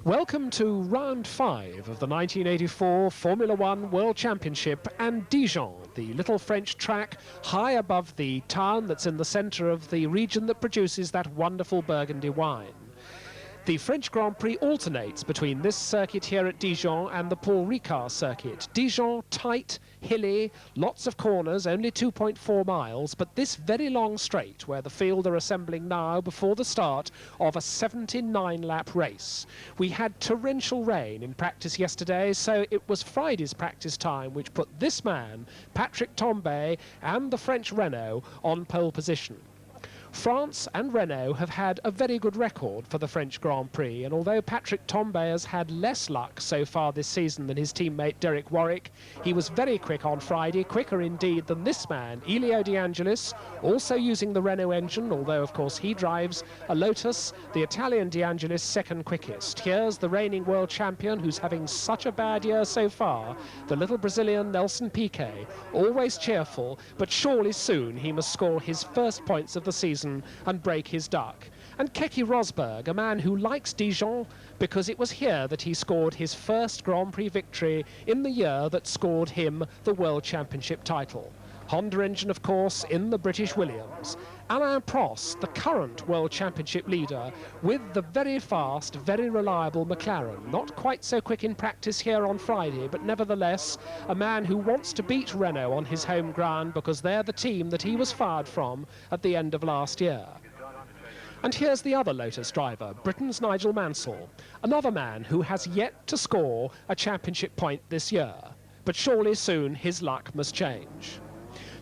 Welcome to round 5 of the 1984 Formula One World Championship and Dijon, the little French track high above the town that's in the centre of the region that produces that wonderful Burgundy wine. The French Grand Prix alternates between this circuit here at Dijon and the Paul Ricard circuit. Dijon, tight, hilly, lots of corners, only 2.4 miles, but this very long straight where the field are assembling now before the start of a 79-lap race. We had torrential rain in practice yesterday, so it was Friday's practice time which put this man, Patrick Tambay, and the French Renault on pole position. France and Renault have had a very good record for the French Grand Prix, and although Patrick Tambay has had less luck so far this season than his teammate Derek Warwick, he was very quick on Friday, quicker indeed than this man, Elio De Angelis, also using the Renault engine, although of course he drives a Lotus, the Italian De Angelis second quickest. Here's the reigning world champion who's having such a bad year so far, the little Brazilian Nelson Piquet, always cheerful, but surely soon he must score his first points of the season and break his duck. And Keke Rosberg, a man who likes Dijon because it was here that he scored his first Grand Prix victory in the year that scored him the World Championship title. Honda engine, of course, in the British Williams. Alain Prost, the current World Championship leader, with the very fast, very reliable McLaren. Not quite so quick in practice here on Friday, but nevertheless a man who wants to beat Renault on his home ground because they're the team that he was fired from at the end of last year. And here's the other Lotus driver, Britain's Nigel Mansell, another man who has yet to score a championship point this year. But surely soon his luck must change.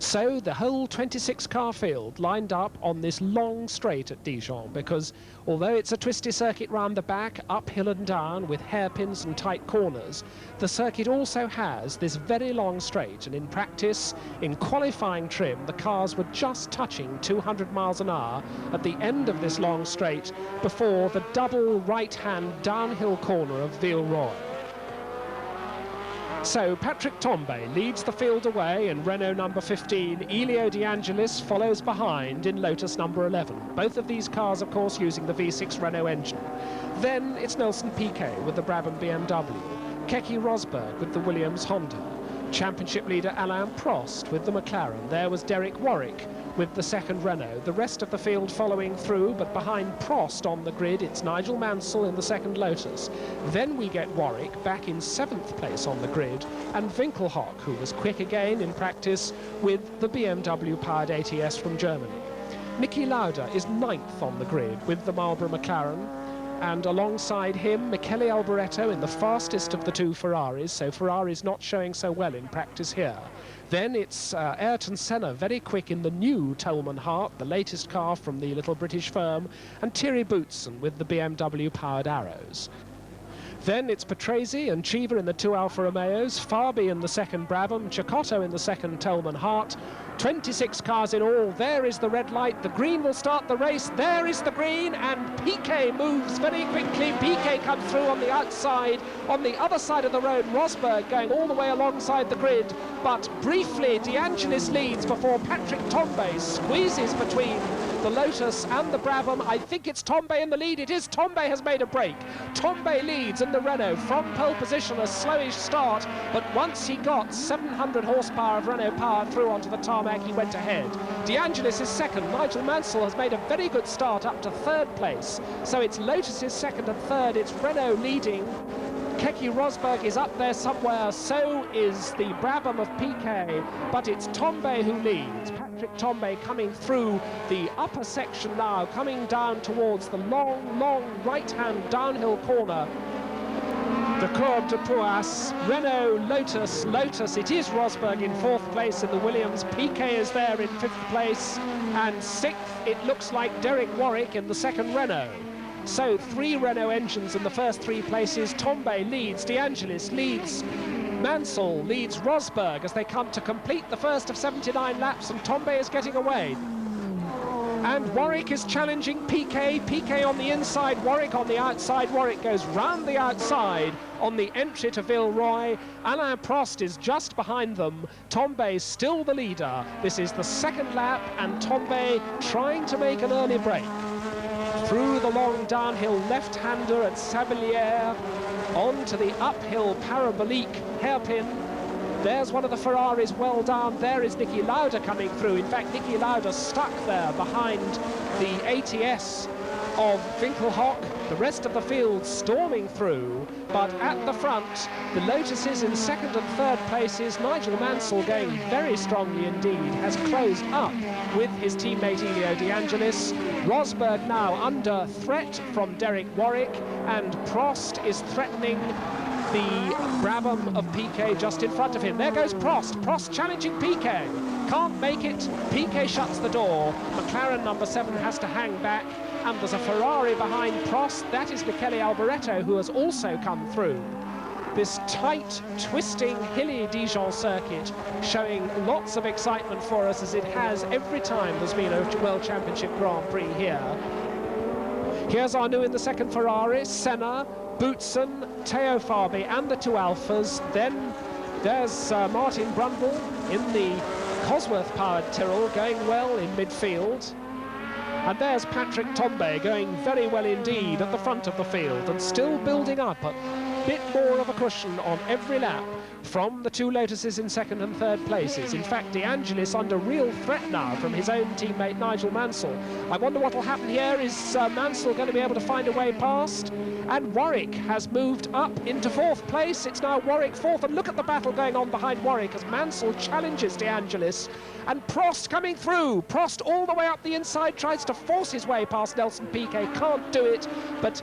So the whole 26-car field lined up on this long straight at Dijon, because although it's a twisty circuit round the back, uphill and down with hairpins and tight corners, the circuit also has this very long straight, and in practice, in qualifying trim, the cars were just touching 200 miles an hour at the end of this long straight before the double right-hand downhill corner of Villeroy. So Patrick Tambay leads the field away in Renault number 15. Elio De Angelis follows behind in Lotus number 11. Both of these cars, of course, using the V6 Renault engine. Then it's Nelson Piquet with the Brabham BMW. Keke Rosberg with the Williams Honda. Championship leader Alain Prost with the McLaren. There was Derek Warwick with the second Renault. The rest of the field following through, but behind Prost on the grid, it's Nigel Mansell in the second Lotus. Then we get Warwick back in 7th place on the grid, and Winkelhock, who was quick again in practice with the BMW-powered ATS from Germany. Niki Lauda is 9th on the grid with the Marlboro McLaren, and alongside him, Michele Alboreto in the fastest of the two Ferraris, so Ferrari's not showing so well in practice here. Then it's Ayrton Senna, very quick in the new Tolman Hart, the latest car from the little British firm, and Thierry Boutsen with the BMW-powered Arrows. Then it's Patrese and Cheever in the two Alfa Romeos, Fabi in the second Brabham, Cecotto in the second Tolman Hart. 26 cars in all. There is the red light. The green will start the race. There is the green, and Piquet moves very quickly. Piquet comes through on the outside. On the other side of the road, Rosberg going all the way alongside the grid. But briefly, De Angelis leads before Patrick Tambay squeezes between the Lotus and the Brabham. I think it's Tambay in the lead. It is. Tambay has made a break. Tambay leads in the Renault from pole position, a slowish start, but once he got 700 horsepower of Renault power through onto the tarmac, he went ahead. De Angelis is second. Nigel Mansell has made a very good start up to 3rd place. So it's Lotus's second and third. It's Renault leading. Keke Rosberg is up there somewhere, so is the Brabham of Piquet, but it's Tambay who leads. Patrick Tambay coming through the upper section now, coming down towards the long, long right-hand downhill corner. The Courbe de Prouas, Renault, Lotus, Lotus, it is Rosberg in 4th place in the Williams, Piquet is there in 5th place, and 6th it looks like Derek Warwick in the second Renault. So 3 Renault engines in the first 3 places. Tambay leads, De Angelis leads, Mansell leads Rosberg as they come to complete the first of 79 laps, and Tambay is getting away. And Warwick is challenging Piquet. Piquet on the inside, Warwick on the outside. Warwick goes round the outside on the entry to Villeroy. Alain Prost is just behind them. Tambay still the leader. This is the second lap, and Tambay trying to make an early break. through the long downhill left-hander at Sablière, onto the uphill parabolique hairpin. There's one of the Ferraris well down. There is Niki Lauda coming through. In fact, Niki Lauda stuck there behind the ATS of Winkelhock. The rest of the field storming through, but at the front, the Lotuses in second and third places. Nigel Mansell going very strongly indeed, has closed up with his teammate Elio De Angelis. Rosberg now under threat from Derek Warwick, and Prost is threatening the Brabham of Piquet just in front of him. There goes Prost. Prost challenging Piquet. Can't make it. Piquet shuts the door. McLaren number 7 has to hang back. And there's a Ferrari behind Prost. That is Michele Alboreto, who has also come through. This tight, twisting, hilly Dijon circuit showing lots of excitement for us, as it has every time there's been a World Championship Grand Prix here. Here's Arnoux in the second Ferrari, Senna, Boutsen, Theo Fabi and the two Alphas. Then there's Martin Brundle in the Cosworth-powered Tyrrell, going well in midfield. And there's Patrick Tombe going very well indeed at the front of the field, and still building up a bit more of a cushion on every lap from the two Lotuses in second and third places. In fact, De Angelis under real threat now from his own teammate Nigel Mansell. I wonder what will happen here. Is Mansell going to be able to find a way past? And Warwick has moved up into fourth place. It's now Warwick fourth, and look at the battle going on behind Warwick as Mansell challenges De Angelis. And Prost coming through. Prost all the way up the inside, tries to force his way past Nelson Piquet, can't do it, but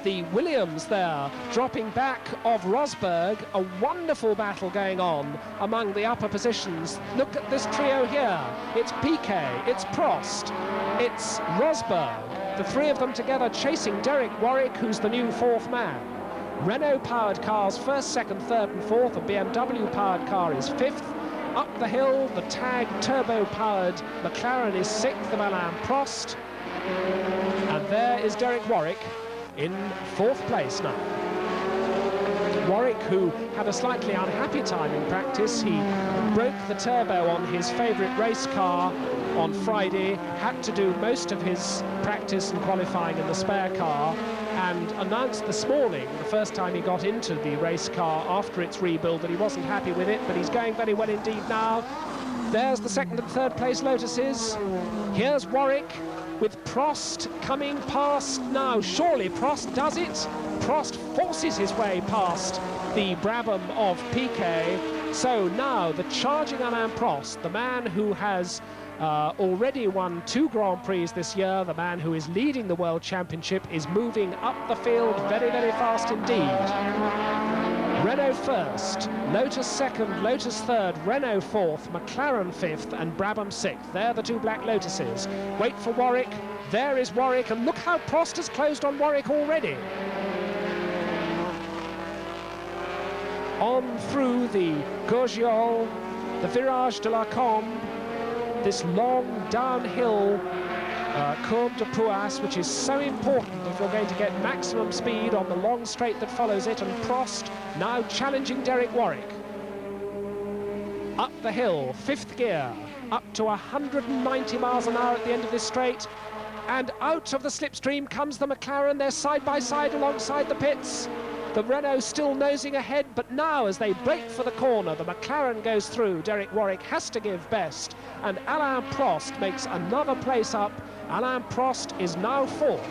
the Williams there dropping back of Rosberg. A wonderful battle going on among the upper positions. Look at this trio here. It's Piquet, it's Prost, it's Rosberg. The three of them together chasing Derek Warwick, who's the new fourth man. Renault-powered cars first, second, third and fourth. A BMW-powered car is fifth. Up the hill, the TAG turbo-powered McLaren is sixth of Alain Prost. And there is Derek Warwick in fourth place now. Warwick, who had a slightly unhappy time in practice, he broke the turbo on his favourite race car on Friday, had to do most of his practice and qualifying in the spare car, and announced this morning, the first time he got into the race car after its rebuild, that he wasn't happy with it, but he's going very well indeed now. There's the second and third place Lotuses. Here's Warwick with Prost coming past now. Surely Prost does it. Prost forces his way past the Brabham of Piquet. So now the charging Alain Prost, the man who has already won 2 Grand Prix this year, the man who is leading the World Championship, is moving up the field very, very fast indeed. Renault first, Lotus second, Lotus third, Renault fourth, McLaren fifth and Brabham sixth. They're the two black Lotuses. Wait for Warwick. There is Warwick, and look how Prost has closed on Warwick already. On through the Gaugiol, the Virage de la Combe, this long downhill Courbe de Pouas, which is so important if you're going to get maximum speed on the long straight that follows it. And Prost now challenging Derek Warwick. Up the hill, fifth gear, up to 190 miles an hour at the end of this straight. And out of the slipstream comes the McLaren. They're side by side alongside the pits. The Renault still nosing ahead, but now as they break for the corner, the McLaren goes through. Derek Warwick has to give best, and Alain Prost makes another place up. Alain Prost is now fourth.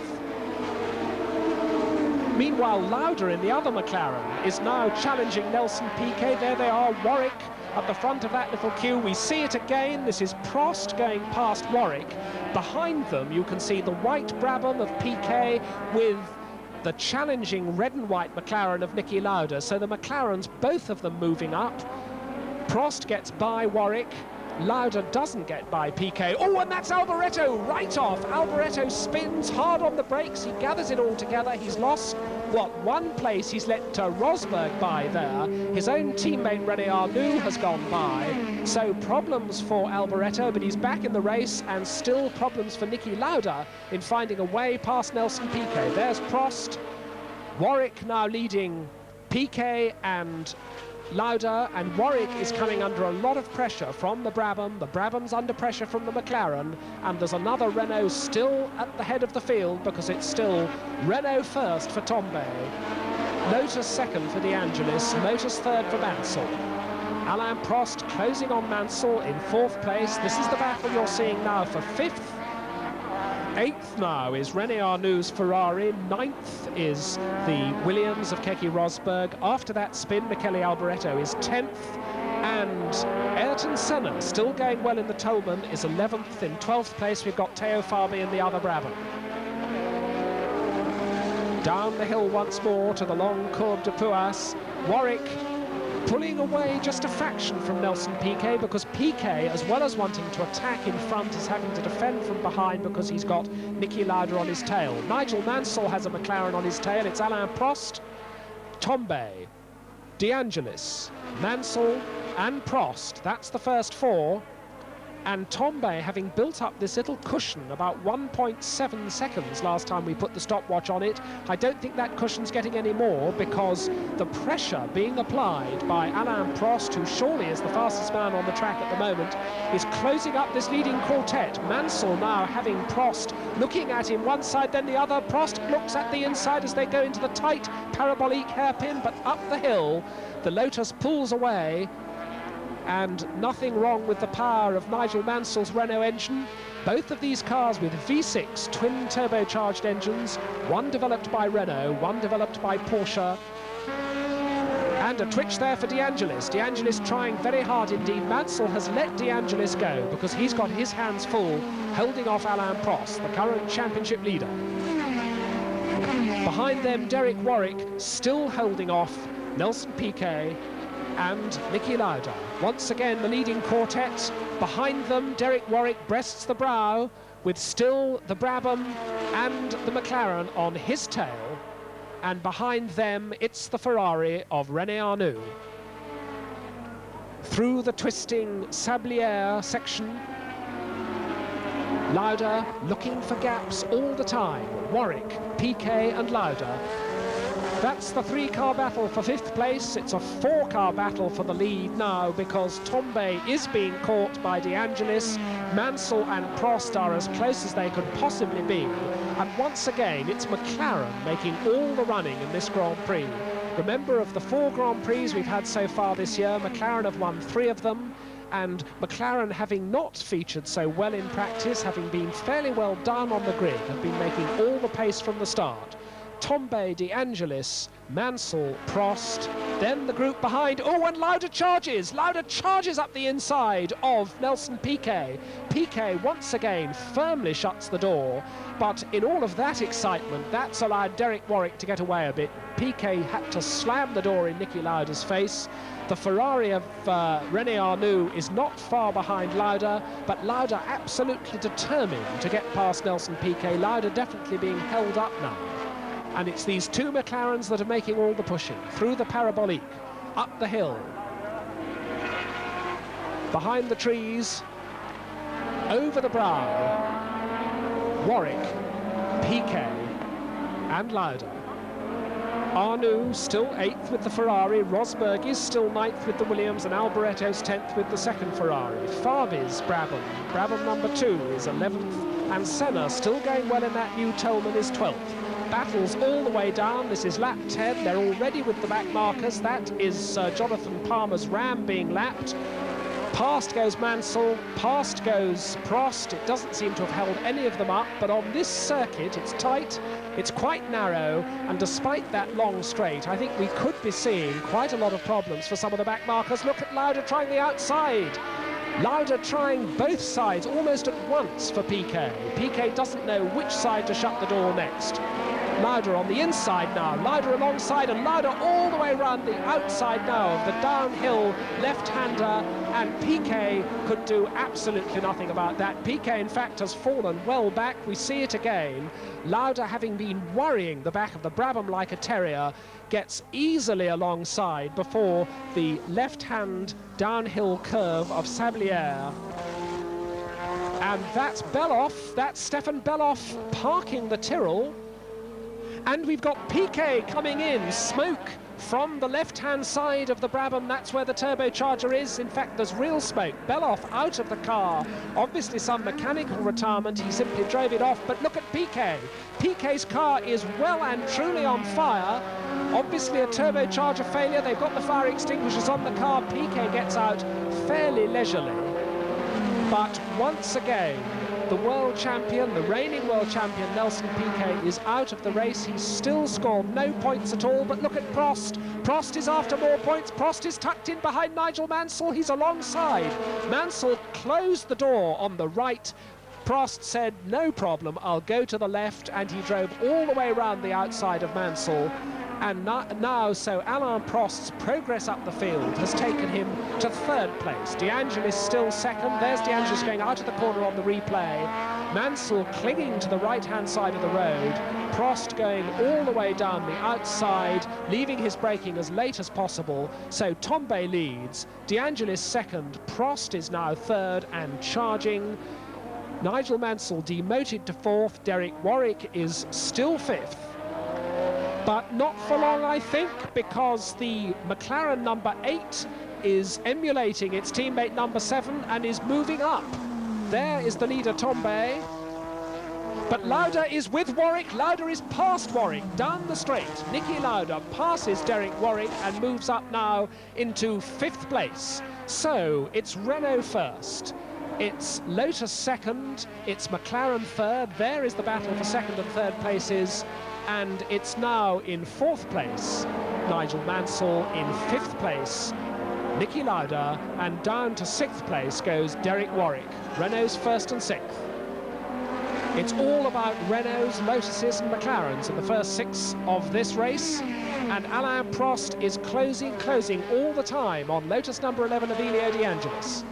Meanwhile, Lauda in the other McLaren is now challenging Nelson Piquet. There they are, Warwick at the front of that little queue. We see it again. This is Prost going past Warwick. Behind them, you can see the white Brabham of Piquet with the challenging red and white McLaren of Niki Lauda. So the McLarens, both of them moving up. Prost gets by Warwick. Lauda doesn't get by Piquet. Oh, and that's Alboreto right off. Alboreto spins hard on the brakes. He gathers it all together. He's lost, what, one place. He's let Rosberg by there. His own teammate René Arnoux has gone by. So problems for Alboreto, but he's back in the race, and still problems for Niki Lauda in finding a way past Nelson Piquet. There's Prost. Warwick now leading Piquet and Lauda, and Warwick is coming under a lot of pressure from the Brabham. The Brabham's under pressure from the McLaren, and there's another Renault still at the head of the field because it's still Renault first for Tombe, Lotus second for De Angelis, Lotus third for Mansell. Alain Prost closing on Mansell in fourth place. This is the battle you're seeing now for fifth. Eighth now is René Arnoux' Ferrari. Ninth is the Williams of Keke Rosberg. After that spin, Michele Alboreto is 10th. And Ayrton Senna, still going well in the Tolman, is 11th. In 12th place, we've got Theo Fabi in the other Brabham. Down the hill once more to the long Courbe de Pouas. Warwick pulling away just a fraction from Nelson Piquet, because Piquet, as well as wanting to attack in front, is having to defend from behind because he's got Niki Lauda on his tail. Nigel Mansell has a McLaren on his tail. It's Alain Prost, Tombe, De Angelis, Mansell and Prost. That's the first four. And Tombe, having built up this little cushion, about 1.7 seconds last time we put the stopwatch on it, I don't think that cushion's getting any more, because the pressure being applied by Alain Prost, who surely is the fastest man on the track at the moment, is closing up this leading quartet. Mansell now having Prost looking at him one side, then the other. Prost looks at the inside as they go into the tight parabolique hairpin, but up the hill, the Lotus pulls away. And nothing wrong with the power of Nigel Mansell's Renault engine. Both of these cars with V6 twin turbocharged engines, one developed by Renault, one developed by Porsche. And a twitch there for De Angelis. De Angelis trying very hard indeed. Mansell has let De Angelis go because he's got his hands full holding off Alain Prost, the current championship leader. Behind them, Derek Warwick still holding off Nelson Piquet and Niki Lauda. Once again, the leading quartet. Behind them, Derek Warwick breasts the brow with still the Brabham and the McLaren on his tail. And behind them, it's the Ferrari of René Arnoux. Through the twisting Sablière section, Lauda looking for gaps all the time. Warwick, Piquet and Lauda. That's the three-car battle for fifth place. It's a four-car battle for the lead now, because Tombe is being caught by De Angelis. Mansell and Prost are as close as they could possibly be. And once again, it's McLaren making all the running in this Grand Prix. Remember, of the 4 Grand Prix we've had so far this year, McLaren have won 3 of them. And McLaren, having not featured so well in practice, having been fairly well done on the grid, have been making all the pace from the start. Tombe, De Angelis, Mansell, Prost, then the group behind. Oh, and Lauda charges! Lauda charges up the inside of Nelson Piquet. Piquet, once again, firmly shuts the door. But in all of that excitement, that's allowed Derek Warwick to get away a bit. Piquet had to slam the door in Niki Lauda's face. The Ferrari of René Arnoux is not far behind Lauda, but Lauda absolutely determined to get past Nelson Piquet. Lauda definitely being held up now. And it's these 2 McLarens that are making all the pushing, through the parabolique, up the hill, behind the trees, over the brow, Warwick, Piquet and Lauda. Arnoux still 8th with the Ferrari, Rosberg is still 9th with the Williams, and Alboreto's 10th with the second Ferrari. Fabi's Brabham number 2 is 11th, and Senna, still going well in that new Tolman, is 12th. Battles all the way down. This is lap 10. They're already with the back markers. That is Jonathan Palmer's Ram being lapped. Past goes Mansell, past goes Prost. It doesn't seem to have held any of them up, but on this circuit, it's tight, it's quite narrow, and despite that long straight, I think we could be seeing quite a lot of problems for some of the back markers. Look at Lauda trying the outside. Lauda trying both sides almost at once for Piquet. Piquet doesn't know which side to shut the door next. Lauda on the inside now, Lauda alongside, and Lauda all the way around the outside now of the downhill left-hander, and Piquet could do absolutely nothing about that. Piquet, in fact, has fallen well back. We see it again. Lauda, having been worrying the back of the Brabham like a terrier, gets easily alongside before the left-hand downhill curve of Sablière. And that's Beloff, that's Stefan Beloff parking the Tyrrell. And we've got Piquet coming in, smoke from the left-hand side of the Brabham. That's where the turbocharger is. In fact, there's real smoke. Beloff out of the car. Obviously some mechanical retirement. He simply drove it off. But look at Piquet. Piquet's car is well and truly on fire. Obviously a turbocharger failure. They've got the fire extinguishers on the car. Piquet gets out fairly leisurely. But once again, the world champion, the reigning world champion, Nelson Piquet, is out of the race. He's still scored no points at all, but look at Prost. Prost is after more points. Prost is tucked in behind Nigel Mansell. He's alongside. Mansell closed the door on the right. Prost said, no problem, I'll go to the left, and he drove all the way around the outside of Mansell. And now, so Alain Prost's progress up the field has taken him to third place. De Angelis still second. There's De Angelis going out of the corner on the replay. Mansell clinging to the right-hand side of the road. Prost going all the way down the outside, leaving his braking as late as possible. So Tombe leads, De Angelis second, Prost is now third and charging. Nigel Mansell demoted to fourth. Derek Warwick is still fifth. But not for long, I think, because the McLaren number 8 is emulating its teammate number 7 and is moving up. There is the leader, Tombe. But Lauda is with Warwick. Lauda is past Warwick down the straight. Niki Lauda passes Derek Warwick and moves up now into 5th place. So it's Renault first. It's Lotus second. It's McLaren third. There is the battle for second and third places. And it's now in 4th place, Nigel Mansell. In 5th place, Niki Lauda, and down to 6th place goes Derek Warwick. Renault's 1st and 6th. It's all about Renaults, Lotuses and McLarens in the first 6 of this race. And Alain Prost is closing all the time on Lotus number 11 of Elio De Angelis.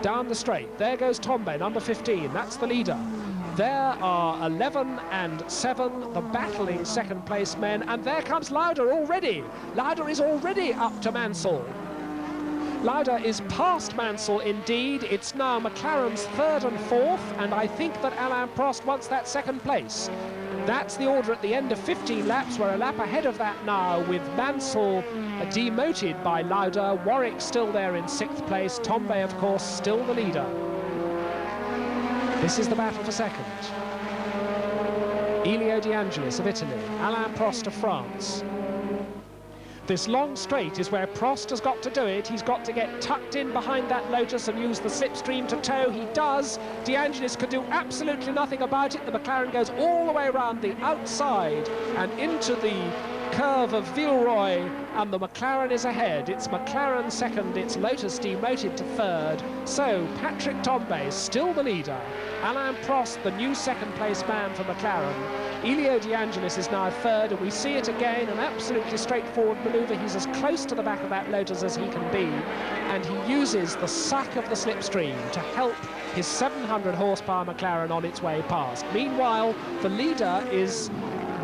Down the straight, there goes Tombe, number 15, that's the leader. There are 11 and 7, the battling second place men, and there comes Lauda already. Lauda is already up to Mansell. Lauda is past Mansell indeed. It's now McLaren's 3rd and 4th, and I think that Alain Prost wants that 2nd place. That's the order at the end of 15 laps. We're a lap ahead of that now, with Mansell demoted by Lauda. Warwick still there in 6th place. Tombe, of course, still the leader. This is the battle for second. Elio De Angelis of Italy, Alain Prost of France. This long straight is where Prost has got to do it. He's got to get tucked in behind that Lotus and use the slipstream to tow. He does. De Angelis could do absolutely nothing about it. The McLaren goes all the way around the outside and into the curve of Villeroy, and the McLaren is ahead. It's McLaren second, it's Lotus demoted to third. So Patrick Tombe still the leader. Alain Prost, the new 2nd place man for McLaren. Elio De Angelis is now third, and we see it again, an absolutely straightforward manoeuvre. He's as close to the back of that Lotus as he can be, and he uses the suck of the slipstream to help his 700 horsepower McLaren on its way past. Meanwhile, the leader is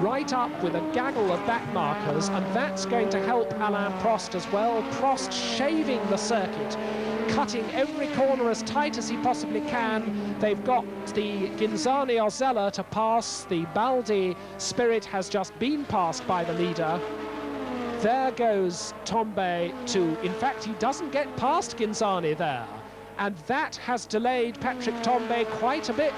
right up with a gaggle of back markers, and that's going to help Alain Prost as well. Prost shaving the circuit, cutting every corner as tight as he possibly can. They've got the Ghinzani Ozella to pass. The Baldi Spirit has just been passed by the leader. There goes Tombe to, in fact, he doesn't get past Ghinzani there. And that has delayed Patrick Tombe quite a bit.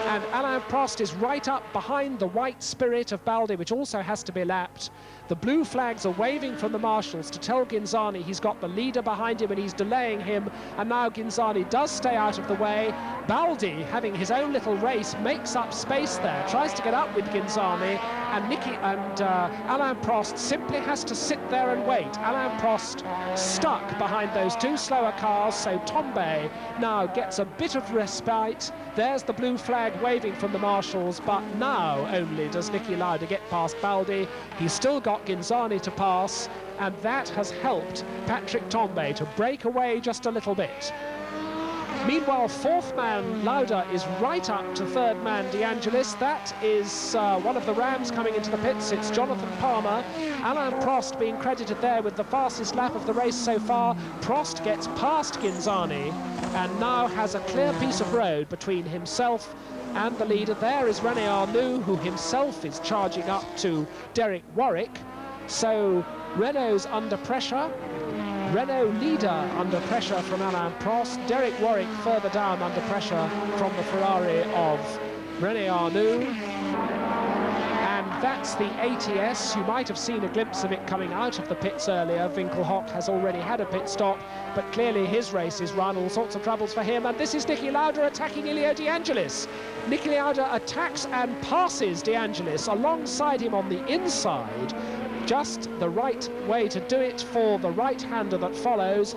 And Alain Prost is right up behind the white Spirit of Baldi, which also has to be lapped. The blue flags are waving from the marshals to tell Ghinzani he's got the leader behind him and he's delaying him. And now Ghinzani does stay out of the way. Baldi, having his own little race, makes up space there, tries to get up with Ghinzani, and Alain Prost simply has to sit there and wait. Alain Prost stuck behind those 2 slower cars, so Tombe now gets a bit of respite. There's the blue flag waving from the marshals, but now only does Niki Lauda get past Baldi. He's still got Ghinzani to pass, and that has helped Patrick Tombe to break away just a little bit. Meanwhile, 4th man Lauda is right up to 3rd man De Angelis. That is one of the Rams coming into the pits. It's Jonathan Palmer. Alain Prost being credited there with the fastest lap of the race so far. Prost gets past Ghinzani and now has a clear piece of road between himself and the leader. There is René Arnoux, who himself is charging up to Derek Warwick. So Renault's under pressure. Renault leader under pressure from Alain Prost. Derek Warwick further down under pressure from the Ferrari of René Arnoux. And that's the ATS. You might have seen a glimpse of it coming out of the pits earlier. Winkelhock has already had a pit stop, but clearly his race is run, all sorts of troubles for him. And this is Niki Lauda attacking Ilio De Angelis. Niki Lauda attacks and passes De Angelis alongside him on the inside. Just the right way to do it for the right-hander that follows.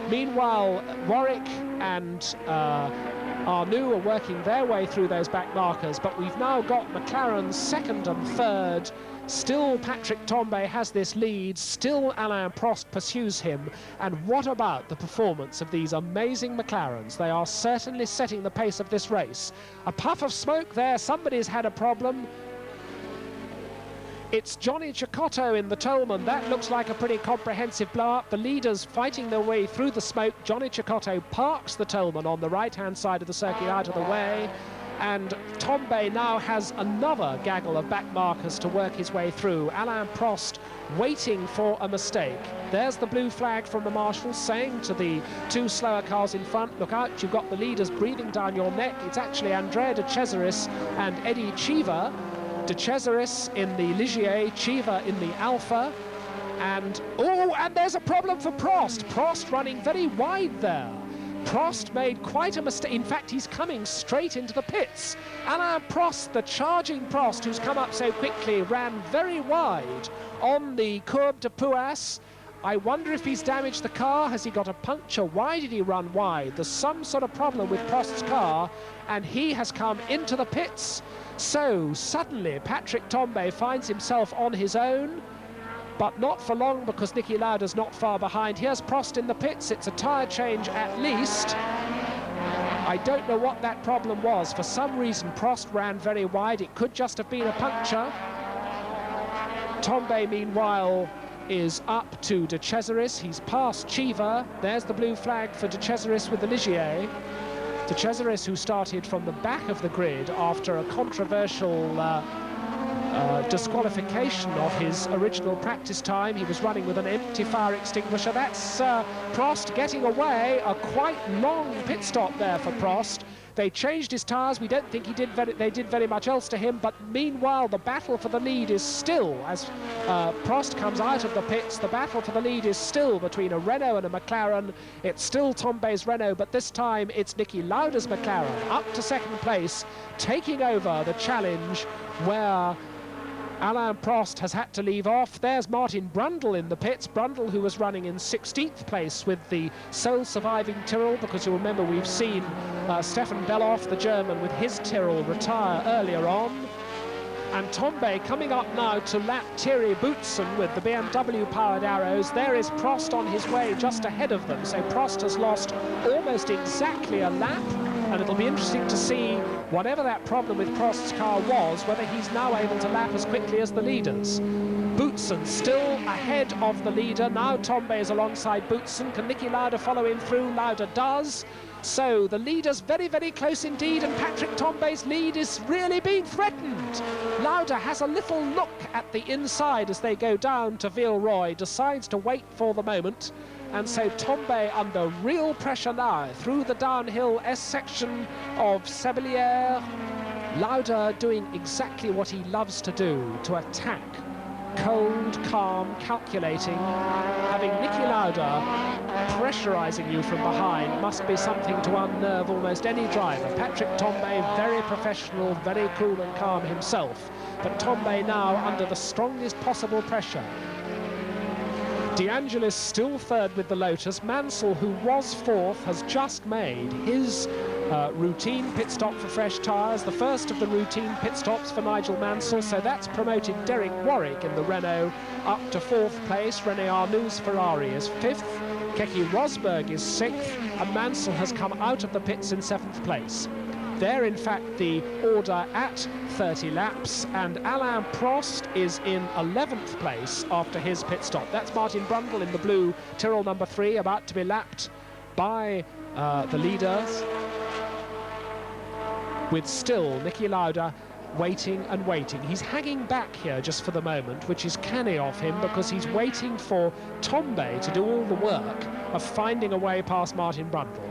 Meanwhile, Warwick and Arnoux are working their way through those back markers, but we've now got McLaren's second and third. Still Patrick Tambay has this lead, still Alain Prost pursues him. And what about the performance of these amazing McLarens? They are certainly setting the pace of this race. A puff of smoke there, somebody's had a problem. It's Johnny Cecotto in the Tolman. That looks like a pretty comprehensive blow-up. The leaders fighting their way through the smoke. Johnny Cecotto parks the Tolman on the right-hand side of the circuit out of the way. And Tambay now has another gaggle of back markers to work his way through. Alain Prost waiting for a mistake. There's the blue flag from the marshal saying to the two slower cars in front, look out, you've got the leaders breathing down your neck. It's actually Andrea De Cesaris and Eddie Cheever. De Cesaris in the Ligier, Cheever in the Alpha, and there's a problem for Prost. Prost running very wide there. Prost made quite a mistake. In fact, he's coming straight into the pits. Alain Prost, the charging Prost, who's come up so quickly, ran very wide on the Courbe de Pouas. I wonder if he's damaged the car. Has he got a puncture? Why did he run wide? There's some sort of problem with Prost's car, and he has come into the pits. So suddenly Patrick Tambay finds himself on his own, but not for long because Niki Lauda's not far behind. Here's Prost in the pits. It's a tyre change at least. I don't know what that problem was. For some reason Prost ran very wide. It could just have been a puncture. Tambay meanwhile is up to De Cesaris. He's past Cheever. There's the blue flag for De Cesaris with the Ligier. De Cesaris, who started from the back of the grid after a controversial disqualification of his original practice time. He was running with an empty fire extinguisher. That's Prost getting away. A quite long pit stop there for Prost. They changed his tyres. We don't think they did very much else to him, but meanwhile the battle for the lead is still, as Prost comes out of the pits, the battle for the lead is still between a Renault and a McLaren. It's still Tambay's Renault, but this time it's Niki Lauda's McLaren up to second place, taking over the challenge where Alain Prost has had to leave off. There's Martin Brundle in the pits. Brundle, who was running in 16th place with the sole surviving Tyrrell, because you'll remember we've seen Stefan Belloff, the German, with his Tyrrell retire earlier on. And Tambay coming up now to lap Thierry Boutsen with the BMW-powered arrows. There is Prost on his way just ahead of them. So Prost has lost almost exactly a lap. And it'll be interesting to see, whatever that problem with Prost's car was, whether he's now able to lap as quickly as the leaders. Boutsen still ahead of the leader. Now Tambay is alongside Boutsen. Can Niki Lauda follow him through? Lauda does. So the leader's very, very close indeed, and Patrick Tambay's lead is really being threatened. Lauda has a little look at the inside as they go down to Villeroy, decides to wait for the moment. And so Tambay under real pressure now through the downhill S-section of Sebelier. Lauda doing exactly what he loves to do, to attack. Cold, calm, calculating. Having Niki Lauda pressurising you from behind must be something to unnerve almost any driver. Patrick Tambay, very professional, very cool and calm himself. But Tambay now under the strongest possible pressure. De Angelis still third with the Lotus. Mansell, who was fourth, has just made his routine pit stop for fresh tyres, the first of the routine pit stops for Nigel Mansell, so that's promoted Derek Warwick in the Renault up to fourth place. René Arnoux' Ferrari is fifth, Keke Rosberg is sixth, and Mansell has come out of the pits in seventh place. They're in fact the order at 30 laps, and Alain Prost is in 11th place after his pit stop. That's Martin Brundle in the blue Tyrrell number 3, about to be lapped by the leaders, with still Niki Lauda waiting and waiting. He's hanging back here just for the moment, which is canny of him, because he's waiting for Tombe to do all the work of finding a way past Martin Brundle.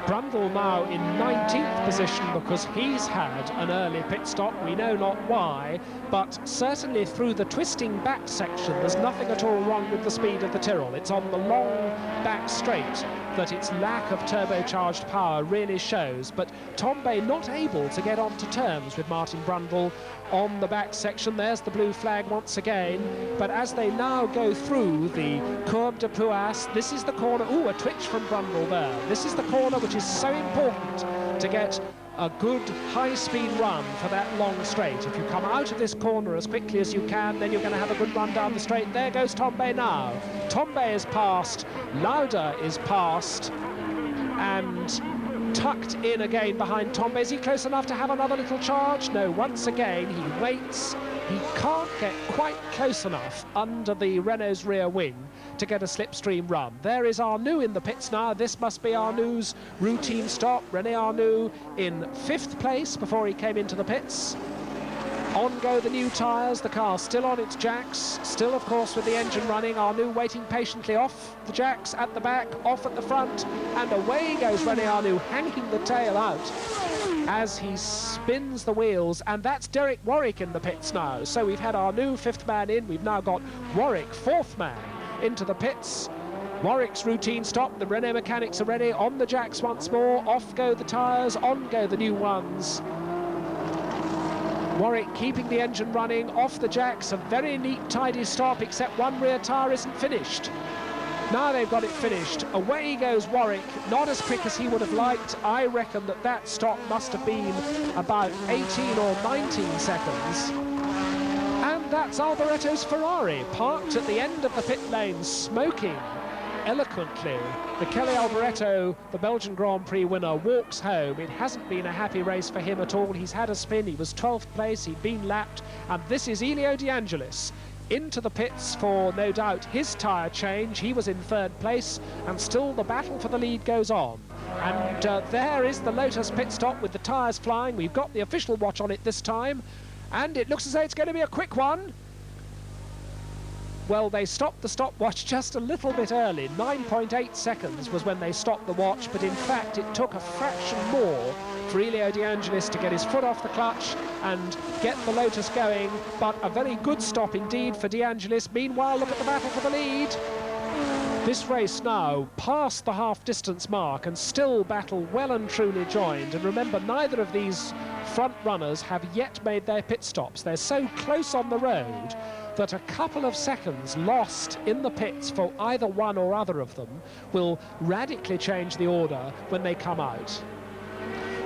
Brundle now in 19th position because he's had an early pit stop. We know not why, but certainly through the twisting back section there's nothing at all wrong with the speed of the Tyrrell. It's on the long back straight that its lack of turbocharged power really shows, but Tombe not able to get onto terms with Martin Brundle on the back section. There's the blue flag once again, but as they now go through the Courbe de Pouas, this is the corner. Ooh, a twitch from Brundle there. This is the corner which is so important to get a good high-speed run for that long straight. If you come out of this corner as quickly as you can, then you're going to have a good run down the straight. There goes Tombe now. Tombe is past, Lauda is past, and tucked in again behind Tombe. Is he close enough to have another little charge? No, once again he waits. He can't get quite close enough under the Renault's rear wing to get a slipstream run. There is Arnoux in the pits now. This must be Arnoux' routine stop. René Arnoux in 5th place before he came into the pits. On go the new tyres, the car still on its jacks, still of course with the engine running. Arnoux waiting patiently off the jacks, at the back, off at the front, and away goes René Arnoux, hanging the tail out as he spins the wheels, and that's Derek Warwick in the pits now. So we've had Arnoux 5th man in, we've now got Warwick 4th man into the pits. Warwick's routine stop, the Renault mechanics are ready, on the jacks once more, off go the tyres, on go the new ones. Warwick keeping the engine running, off the jacks, a very neat, tidy stop, except one rear tyre isn't finished. Now they've got it finished. Away goes Warwick, not as quick as he would have liked. I reckon that that stop must have been about 18 or 19 seconds. And that's Alboretto's Ferrari, parked at the end of the pit lane, smoking eloquently. Michele Alboretto, the Belgian Grand Prix winner, walks home. It hasn't been a happy race for him at all. He's had a spin, he was 12th place, he'd been lapped, and this is Elio De Angelis into the pits for, no doubt, his tyre change. He was in 3rd place, and still the battle for the lead goes on. And there is the Lotus pit stop with the tyres flying. We've got the official watch on it this time, and it looks as though it's going to be a quick one. Well, they stopped the stopwatch just a little bit early. 9.8 seconds was when they stopped the watch, but in fact it took a fraction more for Elio De Angelis to get his foot off the clutch and get the Lotus going, but a very good stop indeed for De Angelis. Meanwhile, look at the battle for the lead. This race now past the half-distance mark and still battle well and truly joined. And remember, neither of these front runners have yet made their pit stops. They're so close on the road that a couple of seconds lost in the pits for either one or other of them will radically change the order when they come out.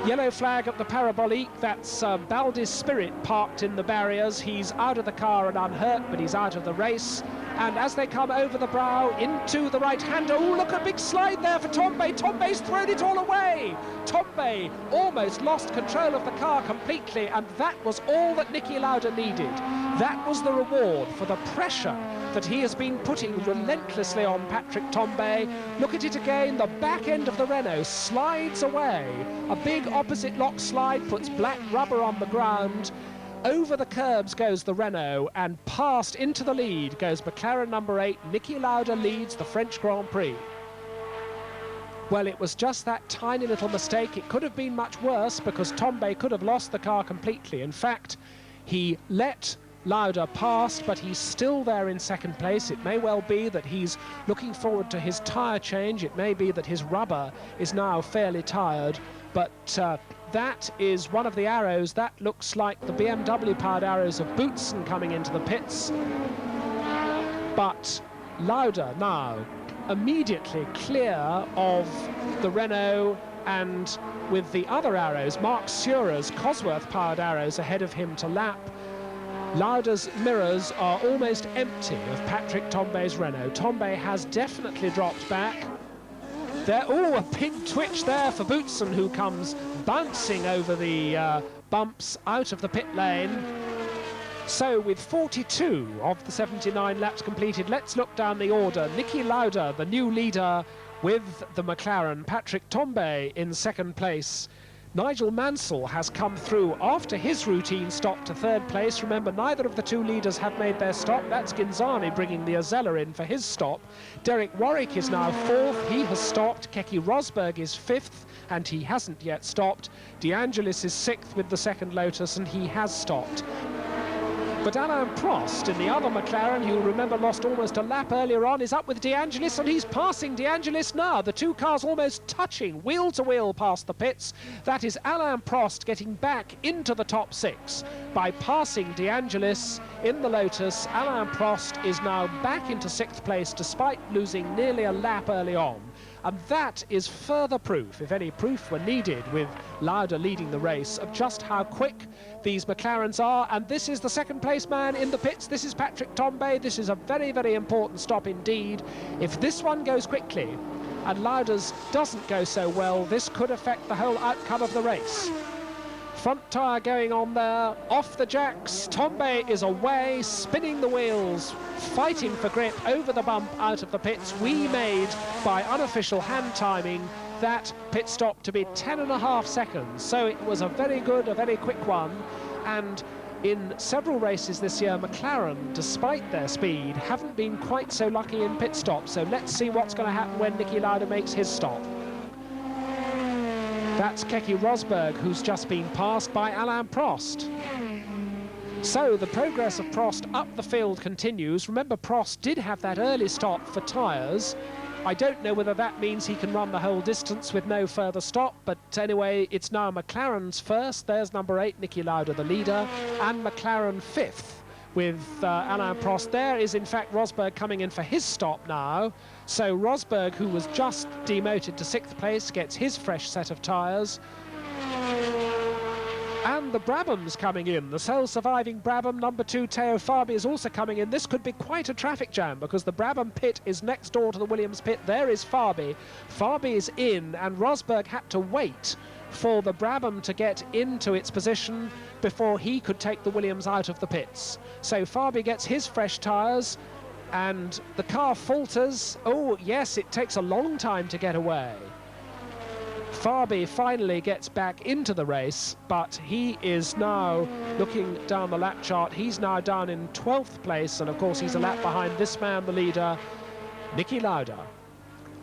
Yellow flag at the parabolique, that's Baldi's Spirit parked in the barriers. He's out of the car and unhurt, but he's out of the race. And as they come over the brow into the right-hander, oh, look, a big slide there for Tombe. Tombe's thrown it all away. Tombe almost lost control of the car completely, and that was all that Niki Lauda needed. That was the reward for the pressure that he has been putting relentlessly on Patrick Tombe. Look at it again, the back end of the Renault slides away. A big opposite lock slide puts black rubber on the ground. Over the curbs goes the Renault, and past into the lead goes McLaren number 8. Niki Lauda leads the French Grand Prix. Well, it was just that tiny little mistake. It could have been much worse because Tombe could have lost the car completely. In fact, he let Lauda pass, but he's still there in 2nd place. It may well be that he's looking forward to his tyre change. It may be that his rubber is now fairly tired, but that is one of the arrows. That looks like the BMW-powered arrows of Boutsen coming into the pits. But Lauda now immediately clear of the Renault, and with the other arrows, Mark Seurer's Cosworth-powered arrows ahead of him to lap. Lauda's mirrors are almost empty of Patrick Tombe's Renault. Tombe has definitely dropped back. There, oh, a big twitch there for Boutsen, who comes bouncing over the bumps out of the pit lane. So with 42 of the 79 laps completed, let's look down the order. Niki Lauda, the new leader with the McLaren. Patrick Tombe in 2nd place. Nigel Mansell has come through after his routine stop to third place. Remember, neither of the two leaders have made their stop. That's Ginzani bringing the Ozella in for his stop. Derek Warwick is now fourth. He has stopped. Keke Rosberg is fifth, and he hasn't yet stopped. De Angelis is sixth with the second Lotus, and he has stopped. But Alain Prost in the other McLaren, who remember lost almost a lap earlier on, is up with De Angelis, and he's passing De Angelis now. The two cars almost touching wheel to wheel past the pits. That is Alain Prost getting back into the top six by passing De Angelis in the Lotus. Alain Prost is now back into sixth place despite losing nearly a lap early on. And that is further proof, if any proof were needed, with Lauda leading the race, of just how quick these McLarens are. And this is the second place man in the pits. This is Patrick Tambay. This is a very, very important stop indeed. If this one goes quickly and Lauda's doesn't go so well, this could affect the whole outcome of the race. Front tyre going on there, off the jacks. Tambay is away, spinning the wheels, fighting for grip over the bump out of the pits. We made, by unofficial hand timing, that pit stop to be 10.5 seconds. So it was a very good, a very quick one. And in several races this year, McLaren, despite their speed, haven't been quite so lucky in pit stops. So let's see what's going to happen when Niki Lauda makes his stop. That's Keke Rosberg, who's just been passed by Alain Prost. So the progress of Prost up the field continues. Remember, Prost did have that early stop for tyres. I don't know whether that means he can run the whole distance with no further stop, but anyway, it's now McLaren's first. There's number 8, Niki Lauda, the leader, and McLaren fifth with Alain Prost. There is, in fact, Rosberg coming in for his stop now. So Rosberg, who was just demoted to sixth place, gets his fresh set of tyres. And the Brabham's coming in. The sole surviving Brabham, number 2, Teo Fabi, is also coming in. This could be quite a traffic jam because the Brabham pit is next door to the Williams pit. There is Fabi. Fabi is in, and Rosberg had to wait for the Brabham to get into its position before he could take the Williams out of the pits. So Fabi gets his fresh tyres, and the car falters. Oh, yes, it takes a long time to get away. Fabi finally gets back into the race, but he is now looking down the lap chart. He's now down in 12th place, and of course he's a lap behind this man, the leader, Niki Lauda.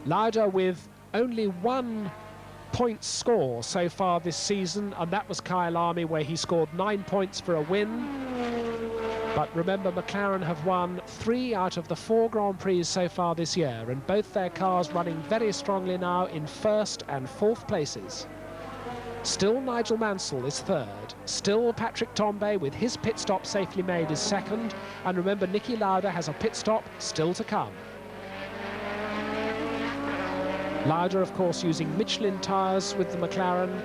Lauda with only 1 point score so far this season, and that was Kyalami, where he scored 9 points for a win. But remember, McLaren have won 3 out of the 4 Grand Prix so far this year, and both their cars running very strongly now in 1st and 4th places. Still Nigel Mansell is 3rd. Still Patrick Tambay, with his pit stop safely made, is 2nd. And remember, Niki Lauda has a pit stop still to come. Lauda, of course, using Michelin tyres with the McLaren.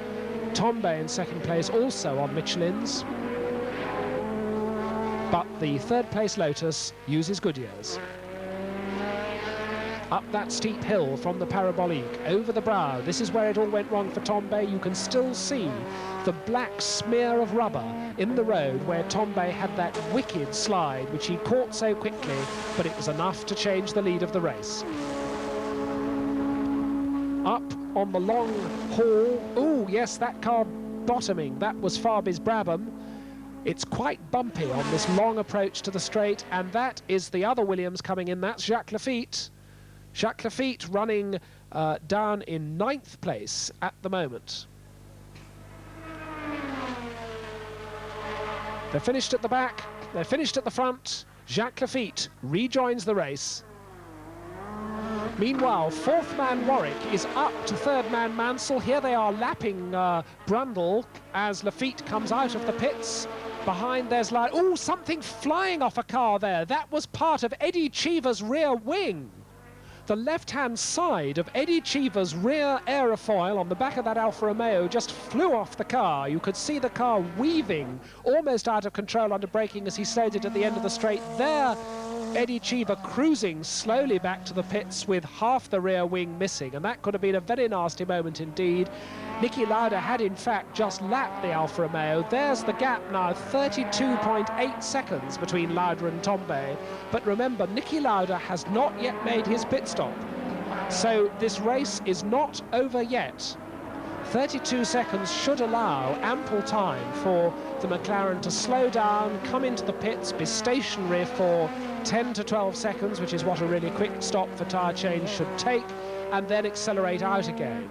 Tambay in 2nd place, also on Michelin's. But the 3rd place Lotus uses Goodyear's. Up that steep hill from the Parabolique, over the brow. This is where it all went wrong for Tambay. You can still see the black smear of rubber in the road where Tambay had that wicked slide, which he caught so quickly, but it was enough to change the lead of the race. Up on the long haul. Oh, yes, that car bottoming. That was Fabi's Brabham. It's quite bumpy on this long approach to the straight, and that is the other Williams coming in. That's Jacques Lafitte. Jacques Lafitte running down in 9th place at the moment. They're finished at the back, they're finished at the front. Jacques Lafitte rejoins the race. Meanwhile, 4th man Warwick is up to 3rd man Mansell. Here they are lapping Brundle as Lafitte comes out of the pits. Behind there's like, oh, something flying off a car there. That was part of Eddie Cheever's rear wing. The left-hand side of Eddie Cheever's rear aerofoil on the back of that Alfa Romeo just flew off the car. You could see the car weaving, almost out of control under braking as he slowed it at the end of the straight. There, Eddie Cheever cruising slowly back to the pits with half the rear wing missing, and that could have been a very nasty moment indeed. Niki Lauda had in fact just lapped the Alfa Romeo. There's the gap now, 32.8 seconds between Lauda and Tambay. But remember, Niki Lauda has not yet made his pit stop. So this race is not over yet. 32 seconds should allow ample time for the McLaren to slow down, come into the pits, be stationary for 10 to 12 seconds, which is what a really quick stop for tyre change should take, and then accelerate out again.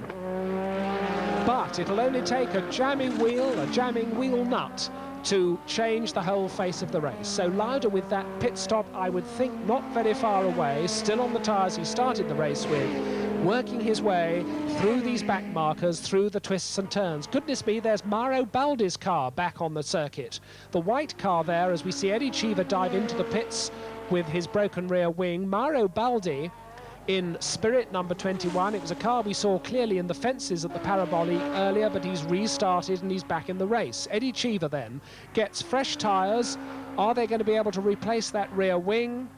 But it'll only take a jamming wheel nut to change the whole face of the race. So Lauda with that pit stop, I would think not very far away, still on the tyres he started the race with, working his way through these back markers, through the twists and turns. Goodness me, there's Mauro Baldi's car back on the circuit. The white car there, as we see Eddie Cheever dive into the pits with his broken rear wing. Mauro Baldi in Spirit number 21. It was a car we saw clearly in the fences at the Parabolique earlier, but he's restarted and he's back in the race. Eddie Cheever then gets fresh tyres. Are they going to be able to replace that rear wing?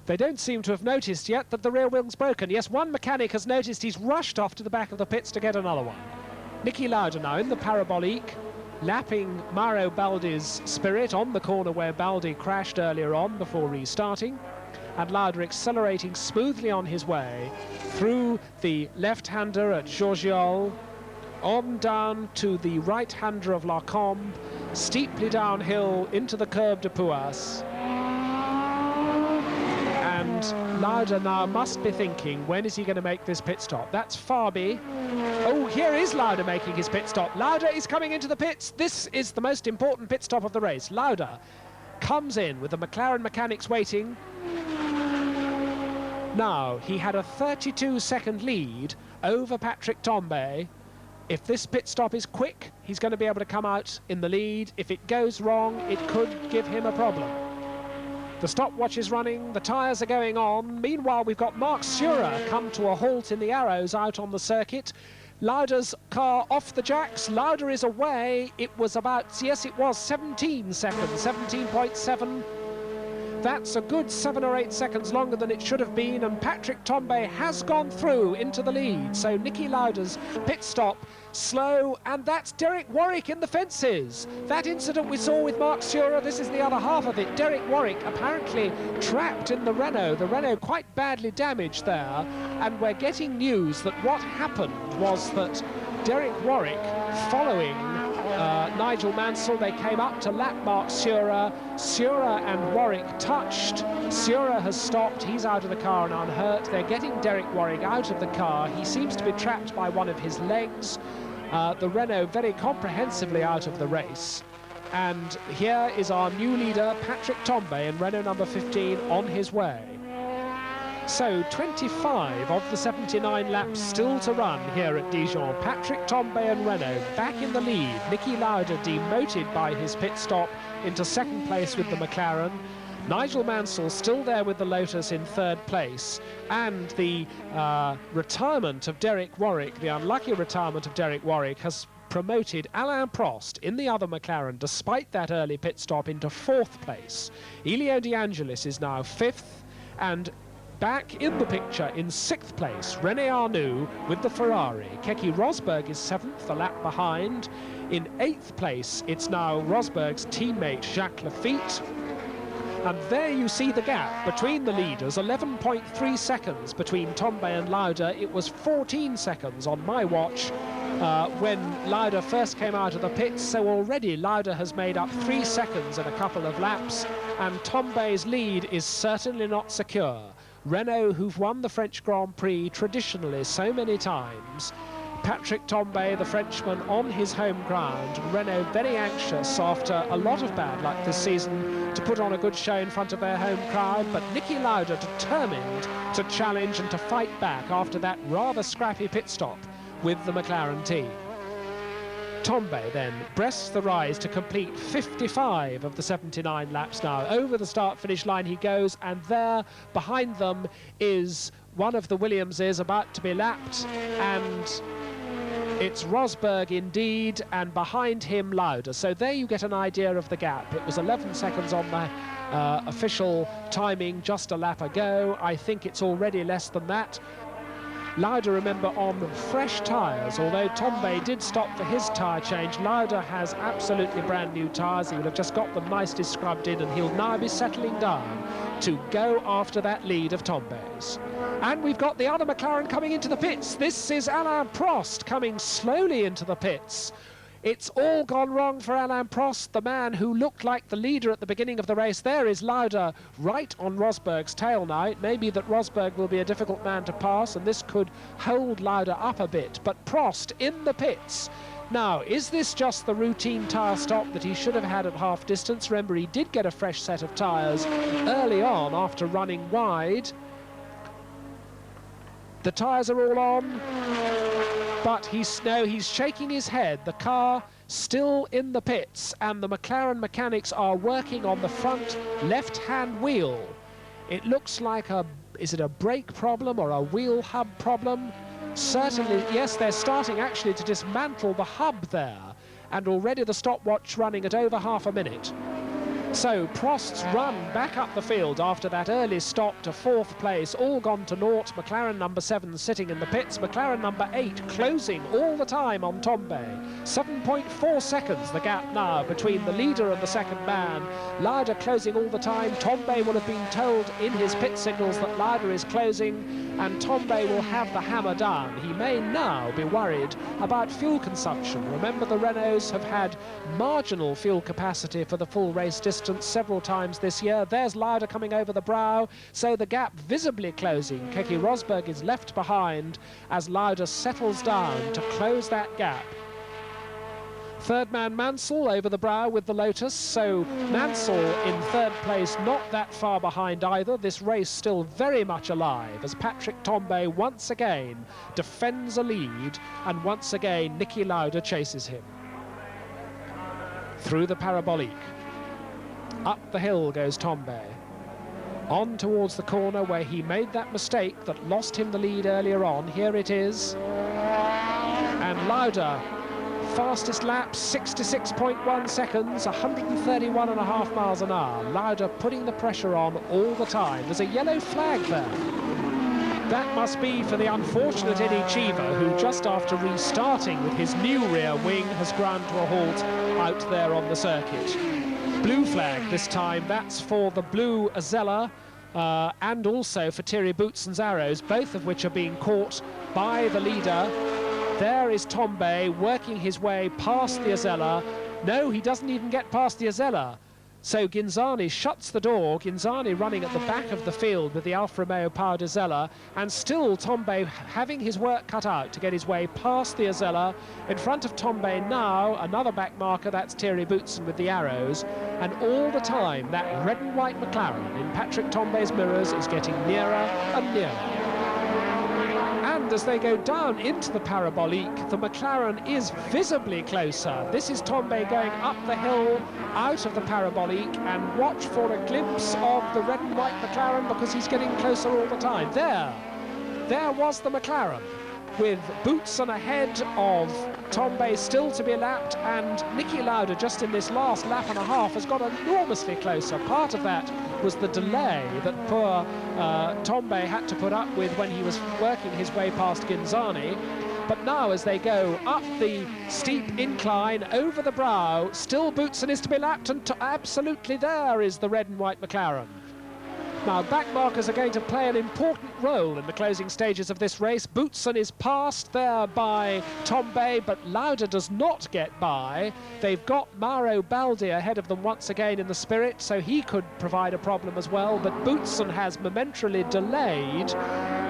They don't seem to have noticed yet that the rear wing's broken. Yes, one mechanic has noticed. He's rushed off to the back of the pits to get another one. Niki Lauda now in the Parabolique, lapping Mauro Baldi's Spirit on the corner where Baldi crashed earlier on before restarting. And Lauda accelerating smoothly on his way through the left-hander at Giorgiol, on down to the right-hander of La Combe, steeply downhill into the Curve de Pouas. And Lauda now must be thinking, when is he going to make this pit stop? That's Fabi. Oh, here is Lauda making his pit stop. Lauda is coming into the pits. This is the most important pit stop of the race. Lauda comes in with the McLaren mechanics waiting. Now, he had a 32-second lead over Patrick Tambay. If this pit stop is quick, he's going to be able to come out in the lead. If it goes wrong, it could give him a problem. The stopwatch is running, the tyres are going on. Meanwhile, we've got Mark Surer come to a halt in the Arrows out on the circuit. Lauda's car off the jacks. Lauda is away. It was about, yes, it was 17 seconds, 17.7. That's a good 7 or 8 seconds longer than it should have been, and Patrick Tambay has gone through into the lead. So Niki Lauda's pit stop slow, and that's Derek Warwick in the fences. That incident we saw with Mark Surer, this is the other half of it. Derek Warwick apparently trapped in the Renault quite badly damaged there, and we're getting news that what happened was that Derek Warwick, following Nigel Mansell, they came up to lap Mark Surer. Surer and Warwick touched. Surer has stopped. He's out of the car and unhurt. They're getting Derek Warwick out of the car. He seems to be trapped by one of his legs. The Renault very comprehensively out of the race. And here is our new leader, Patrick Tambay, in Renault number 15, on his way. So 25 of the 79 laps still to run here at Dijon. Patrick Tambay and Renault back in the lead. Niki Lauda demoted by his pit stop into second place with the McLaren. Nigel Mansell still there with the Lotus in third place. And the retirement of Derek Warwick, the unlucky retirement of Derek Warwick, has promoted Alain Prost in the other McLaren, despite that early pit stop, into fourth place. Elio De Angelis is now fifth, and back in the picture in sixth place, René Arnoux with the Ferrari. Keke Rosberg is seventh, a lap behind. In eighth place, it's now Rosberg's teammate Jacques Lafitte. And there you see the gap between the leaders, 11.3 seconds between Tambay and Lauda. It was 14 seconds on my watch when Lauda first came out of the pits, so already Lauda has made up 3 seconds in a couple of laps, and Tambay's lead is certainly not secure. Renault, who've won the French Grand Prix traditionally so many times, Patrick Tambay, the Frenchman, on his home ground. Renault very anxious after a lot of bad luck this season to put on a good show in front of their home crowd, but Niki Lauda determined to challenge and to fight back after that rather scrappy pit stop with the McLaren team. Tambay then breasts the rise to complete 55 of the 79 laps now. Over the start-finish line he goes, and there behind them is one of the Williamses about to be lapped, and it's Rosberg indeed, and behind him Lauda. So there you get an idea of the gap. It was 11 seconds on the official timing just a lap ago. I think it's already less than that. Lauda, remember, on fresh tyres. Although Tambay did stop for his tyre change, Lauda has absolutely brand new tyres. He will have just got them nicely scrubbed in, and he'll now be settling down to go after that lead of Tombay's. And we've got the other McLaren coming into the pits. This is Alain Prost coming slowly into the pits. It's all gone wrong for Alain Prost, the man who looked like the leader at the beginning of the race. There is Lauda right on Rosberg's tail now. It may be that Rosberg will be a difficult man to pass, and this could hold Lauda up a bit. But Prost in the pits. Now, is this just the routine tyre stop that he should have had at half distance? Remember, he did get a fresh set of tyres early on after running wide. The tyres are all on, but he's shaking his head. The car still in the pits, and the McLaren mechanics are working on the front left-hand wheel. It looks like is it a brake problem or a wheel hub problem? Certainly, yes, they're starting actually to dismantle the hub there, and already the stopwatch running at over half a minute. So Prost's run back up the field after that early stop to fourth place, all gone to naught. McLaren number 7 sitting in the pits. McLaren number 8 closing all the time on Tombay. 7.4 seconds the gap now between the leader and the second man. Lauda closing all the time. Tombay will have been told in his pit signals that Lauda is closing, and Tombay will have the hammer down. He may now be worried about fuel consumption. Remember, the Renaults have had marginal fuel capacity for the full race distance several times this year. There's Lauda coming over the brow, so the gap visibly closing. Keke Rosberg is left behind as Lauda settles down to close that gap. Third man Mansell over the brow with the Lotus, so Mansell in third place, not that far behind either. This race still very much alive as Patrick Tombay once again defends a lead, and once again Niki Lauda chases him. Through the parabolique. Up the hill goes Tombay. On towards the corner where he made that mistake that lost him the lead earlier on. Here it is. And Lauda, fastest lap, 66.1 seconds, 131.5 miles an hour. Lauda putting the pressure on all the time. There's a yellow flag there. That must be for the unfortunate Eddie Cheever, who just after restarting with his new rear wing has ground to a halt out there on the circuit. Blue flag this time. That's for the blue Azella and also for Thierry Boutsen's arrows, both of which are being caught by the leader. There is Tombay working his way past the Azella. No, he doesn't even get past the Azella. So Ghinzani shuts the door. Ghinzani running at the back of the field with the Alfa Romeo powered Azella, and still Tombay having his work cut out to get his way past the Azella. In front of Tombay now, another back marker, that's Thierry Boutsen with the arrows, and all the time that red and white McLaren in Patrick Tombay's mirrors is getting nearer and nearer. And as they go down into the parabolique, the McLaren is visibly closer. This is Tombay going up the hill out of the parabolique, and watch for a glimpse of the red and white McLaren because he's getting closer all the time. There was the McLaren with Boutsen ahead of Tombay still to be lapped, and Niki Lauda just in this last lap and a half has got enormously closer. Part of that was the delay that poor Tombay had to put up with when he was working his way past Ghinzani. But now as they go up the steep incline over the brow, still Boutsen is to be lapped, and absolutely there is the red and white McLaren. Now, back markers are going to play an important role in the closing stages of this race. Boutsen is passed there by Tombay, but Lauda does not get by. They've got Mauro Baldi ahead of them once again in the Spirit, so he could provide a problem as well. But Boutsen has momentarily delayed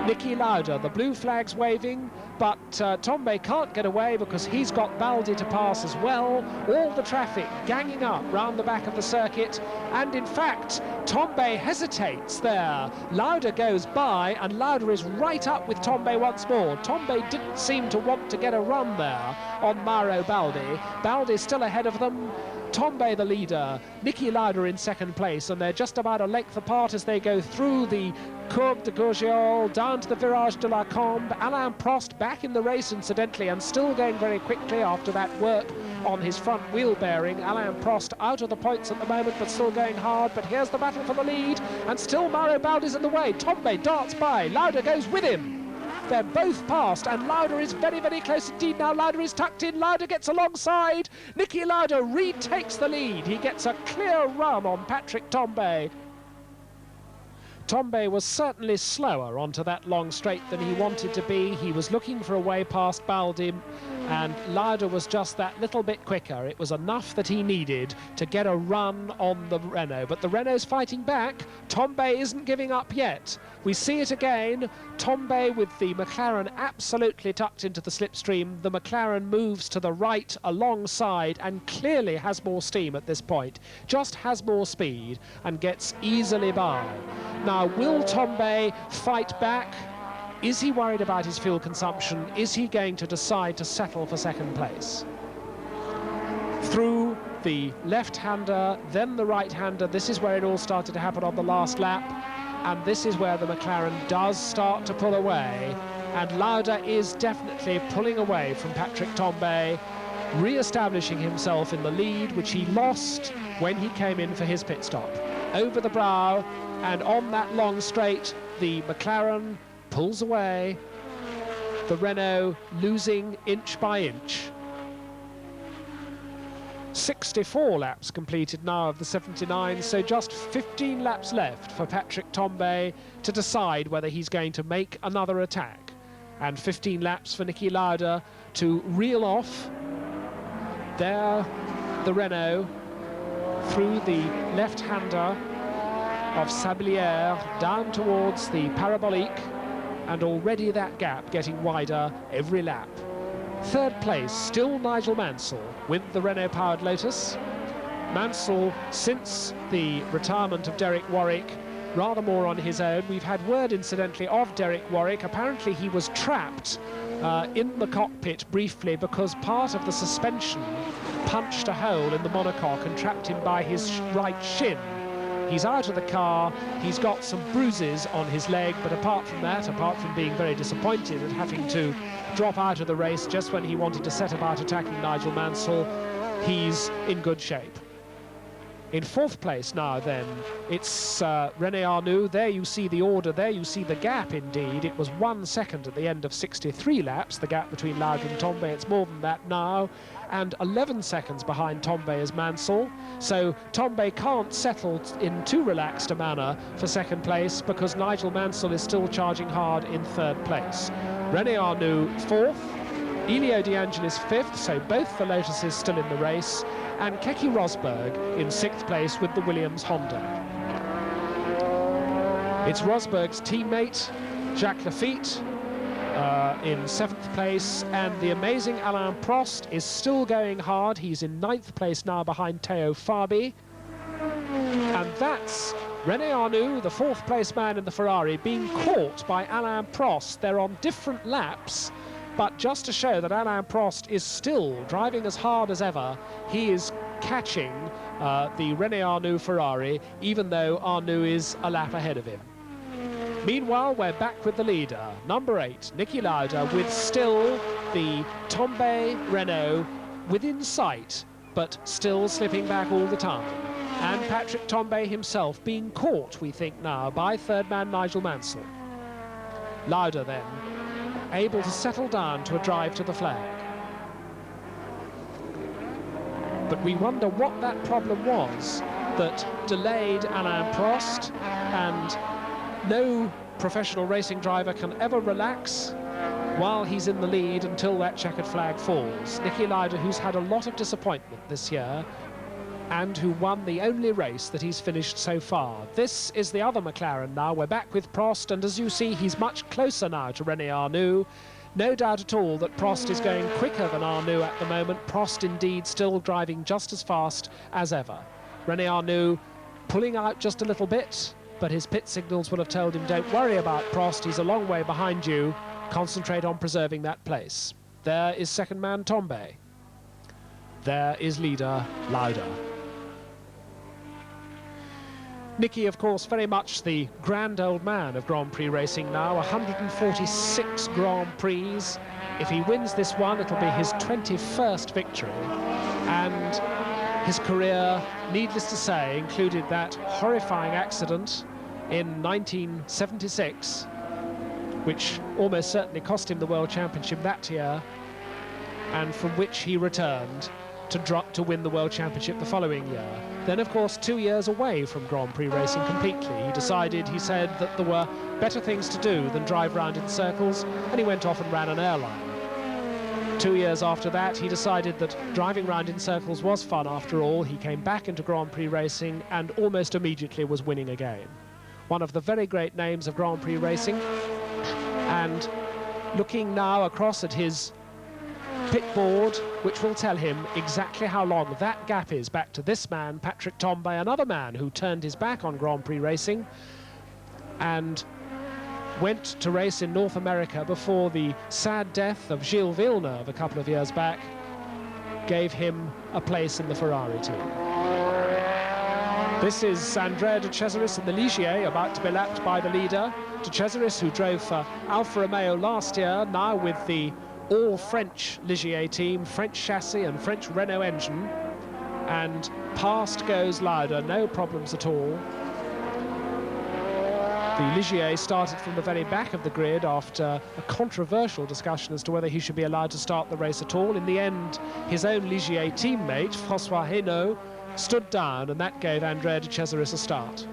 Niki Lauda. The blue flag's waving, but Tombay can't get away because he's got Baldi to pass as well. All the traffic ganging up round the back of the circuit, and in fact, Tombay hesitates there. Lauda goes by, and Lauda is right up with Tombay once more. Tombay didn't seem to want to get a run there on Mauro Baldi. Baldi still ahead of them. Tombay the leader, Niki Lauda in second place, and they're just about a length apart as they go through the Courbe de Gurgiol, down to the Virage de la Combe. Alain Prost back in the race, incidentally, and still going very quickly after that work on his front wheel bearing. Alain Prost out of the points at the moment, but still going hard. But here's the battle for the lead, and still Mauro Baldi's in the way. Tombay darts by, Lauda goes with him. They're both past, and Lauda is very, very close indeed now. Lauda is tucked in, Lauda gets alongside. Niki Lauda retakes the lead. He gets a clear run on Patrick Tombay. Tombe was certainly slower onto that long straight than he wanted to be. He was looking for a way past Baldim, and Lauda was just that little bit quicker. It was enough that he needed to get a run on the Renault, but the Renault's fighting back. Tombe isn't giving up yet. We see it again. Tombe with the McLaren absolutely tucked into the slipstream. The McLaren moves to the right alongside and clearly has more steam at this point, just has more speed and gets easily by. Now, will Tombe fight back? Is he worried about his fuel consumption? Is he going to decide to settle for second place? Through the left-hander, then the right-hander. This is where it all started to happen on the last lap. And this is where the McLaren does start to pull away. And Lauda is definitely pulling away from Patrick Tombe, re-establishing himself in the lead, which he lost when he came in for his pit stop. Over the brow, and on that long straight, the McLaren pulls away, the Renault losing inch by inch. 64 laps completed now of the 79, so just 15 laps left for Patrick Tombe to decide whether he's going to make another attack, and 15 laps for Niki Lauda to reel off. There, the Renault through the left-hander of Sablière down towards the Parabolique, and already that gap getting wider every lap. Third place, still Nigel Mansell with the Renault-powered Lotus. Mansell, since the retirement of Derek Warwick, rather more on his own. We've had word, incidentally, of Derek Warwick. Apparently he was trapped in the cockpit briefly because part of the suspension punched a hole in the monocoque and trapped him by his right shin. He's out of the car, he's got some bruises on his leg, but apart from that, apart from being very disappointed at having to drop out of the race just when he wanted to set about attacking Nigel Mansell, he's in good shape. In fourth place now then, it's René Arnoux. There you see the order, there you see the gap indeed. It was 1 second at the end of 63 laps, the gap between Lauda and Tombe. It's more than that now. And 11 seconds behind Tombe is Mansell. So Tombe can't settle in too relaxed a manner for second place because Nigel Mansell is still charging hard in third place. René Arnoux fourth, Elio De Angelis fifth, so both the Lotuses still in the race, and Keke Rosberg in sixth place with the Williams Honda. It's Rosberg's teammate, Jacques Lafitte, in seventh place, and the amazing Alain Prost is still going hard. He's in ninth place now behind Theo Fabi. And that's René Arnoux, the fourth place man in the Ferrari, being caught by Alain Prost. They're on different laps, but just to show that Alain Prost is still driving as hard as ever, he is catching the René Arnoux Ferrari, even though Arnoux is a lap ahead of him. Meanwhile, we're back with the leader, number 8, Niki Lauda, with still the Tombe Renault within sight, but still slipping back all the time. And Patrick Tombe himself being caught, we think now, by third man Nigel Mansell. Lauda then, able to settle down to a drive to the flag. But we wonder what that problem was that delayed Alain Prost, and no professional racing driver can ever relax while he's in the lead until that checkered flag falls. Niki Lauda, who's had a lot of disappointment this year and who won the only race that he's finished so far. This is the other McLaren now. We're back with Prost, and as you see, he's much closer now to René Arnoux. No doubt at all that Prost is going quicker than Arnoux at the moment. Prost indeed still driving just as fast as ever. René Arnoux pulling out just a little bit, but his pit signals will have told him, don't worry about Prost, he's a long way behind you, concentrate on preserving that place. There is second man Tombe. There is leader Lauda. Niki, of course, very much the grand old man of Grand Prix racing now, 146 Grand Prix. If he wins this one, it'll be his 21st victory. And his career, needless to say, included that horrifying accident in 1976, which almost certainly cost him the World Championship that year, and from which he returned to win the World Championship the following year. Then, of course, 2 years away from Grand Prix racing completely, he decided, he said, that there were better things to do than drive round in circles, and he went off and ran an airline. 2 years after that, he decided that driving round in circles was fun after all. He came back into Grand Prix racing and almost immediately was winning again. One of the very great names of Grand Prix racing. And looking now across at his pit board, which will tell him exactly how long that gap is back to this man, Patrick Tambay, another man who turned his back on Grand Prix racing and went to race in North America before the sad death of Gilles Villeneuve a couple of years back gave him a place in the Ferrari team. This is Andrea de Cesaris in the Ligier, about to be lapped by the leader. De Cesaris, who drove for Alfa Romeo last year, now with the all-French Ligier team, French chassis and French Renault engine. And past goes Lauda, no problems at all. The Ligier started from the very back of the grid after a controversial discussion as to whether he should be allowed to start the race at all. In the end, his own Ligier teammate, François Hainaut, stood down, and that gave Andrea de Cesaris a start.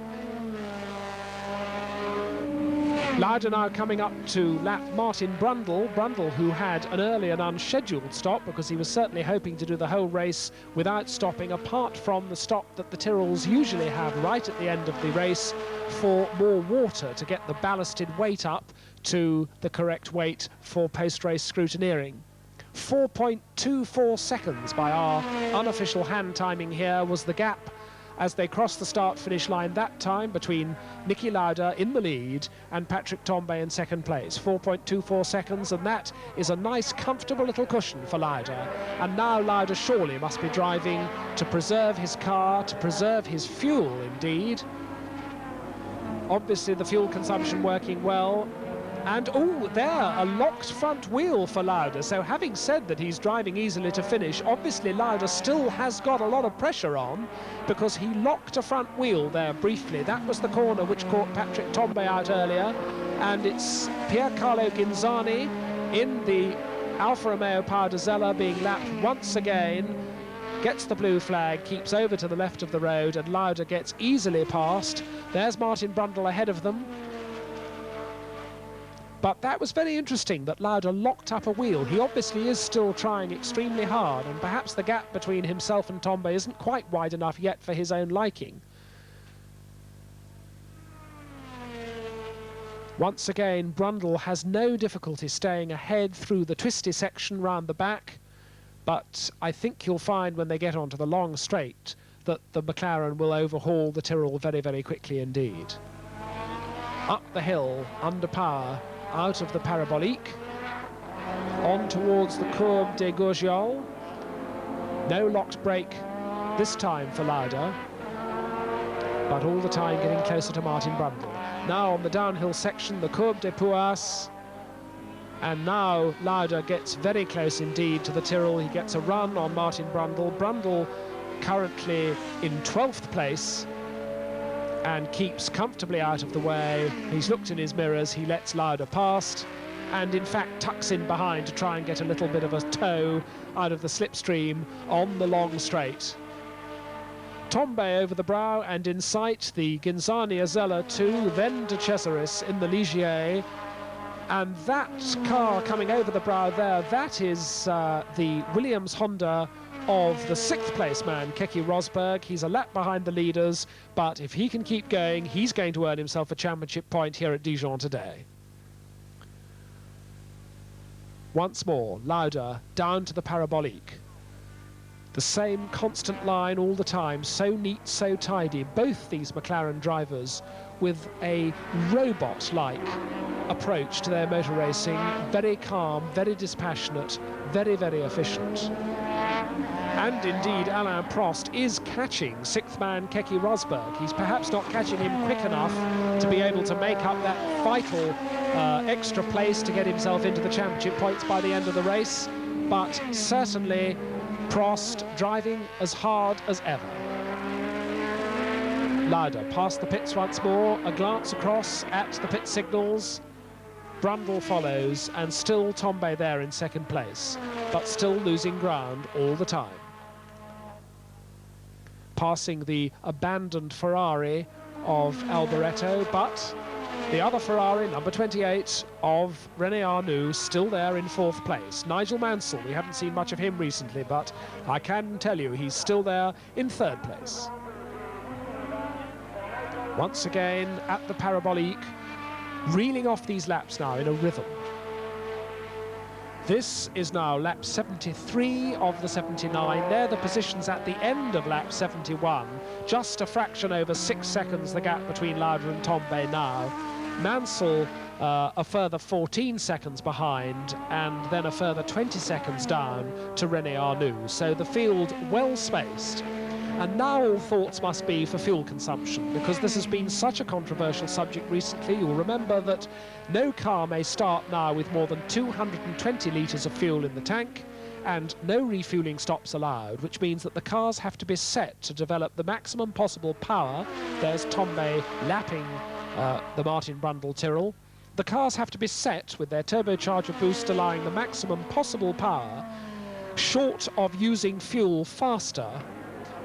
Lauda now coming up to lap Martin Brundle. Brundle, who had an early and unscheduled stop because he was certainly hoping to do the whole race without stopping, apart from the stop that the Tyrrells usually have right at the end of the race for more water to get the ballasted weight up to the correct weight for post-race scrutineering. 4.24 seconds by our unofficial hand timing here was the gap as they crossed the start-finish line that time between Niki Lauda in the lead and Patrick Tambay in second place. 4.24 seconds, and that is a nice, comfortable little cushion for Lauda. And now Lauda surely must be driving to preserve his car, to preserve his fuel, indeed. Obviously, the fuel consumption working well. And, oh, there, a locked front wheel for Lauda. So having said that he's driving easily to finish, obviously Lauda still has got a lot of pressure on because he locked a front wheel there briefly. That was the corner which caught Patrick Tambay out earlier. And it's Piercarlo Ghinzani in the Alfa Romeo Pau de Zella being lapped once again. Gets the blue flag, keeps over to the left of the road, and Lauda gets easily past. There's Martin Brundle ahead of them. But that was very interesting that Lauda locked up a wheel. He obviously is still trying extremely hard, and perhaps the gap between himself and Tambay isn't quite wide enough yet for his own liking. Once again, Brundle has no difficulty staying ahead through the twisty section round the back, but I think you'll find when they get onto the long straight that the McLaren will overhaul the Tyrrell very, very quickly indeed. Up the hill, under power, out of the parabolique, on towards the Courbe des Gourgioles. No locked brake this time for Lauda, but all the time getting closer to Martin Brundle. Now on the downhill section, the Courbe des Pouasses, and now Lauda gets very close indeed to the Tyrrell. He gets a run on Martin Brundle. Brundle currently in 12th place and keeps comfortably out of the way. He's looked in his mirrors, he lets Lauda past, and in fact tucks in behind to try and get a little bit of a tow out of the slipstream on the long straight. Tambay over the brow, and in sight the Ghinzani Azella 2, then de Cesaris in the Ligier. And that car coming over the brow there, that is the Williams Honda of the 6th place man, Keke Rosberg. He's a lap behind the leaders, but if he can keep going, he's going to earn himself a championship point here at Dijon today. Once more, Lauda down to the parabolique. The same constant line all the time, so neat, so tidy. Both these McLaren drivers with a robot-like approach to their motor racing, very calm, very dispassionate, very, very efficient. And indeed, Alain Prost is catching 6th man Keke Rosberg. He's perhaps not catching him quick enough to be able to make up that vital extra place to get himself into the championship points by the end of the race, but certainly Prost driving as hard as ever. Lauda past the pits once more, a glance across at the pit signals. Brundle follows, and still Tambay there in 2nd place, but still losing ground all the time. passing the abandoned Ferrari of Alboreto, but the other Ferrari, number 28, of René Arnoux, still there in 4th place. Nigel Mansell, we haven't seen much of him recently, but I can tell you he's still there in 3rd place. Once again at the Parabolique, reeling off these laps now in a rhythm. This is now lap 73 of the 79. They're the positions at the end of lap 71. Just a fraction over 6 seconds, the gap between Lauda and Tombe now. Mansell a further 14 seconds behind, and then a further 20 seconds down to René Arnoux. So the field well spaced. And now all thoughts must be for fuel consumption, because this has been such a controversial subject recently. You'll remember that no car may start now with more than 220 litres of fuel in the tank, and no refuelling stops allowed, which means that the cars have to be set to develop the maximum possible power. There's Tombe lapping the Martin Brundle Tyrrell. The cars have to be set with their turbocharger boost allowing the maximum possible power, short of using fuel faster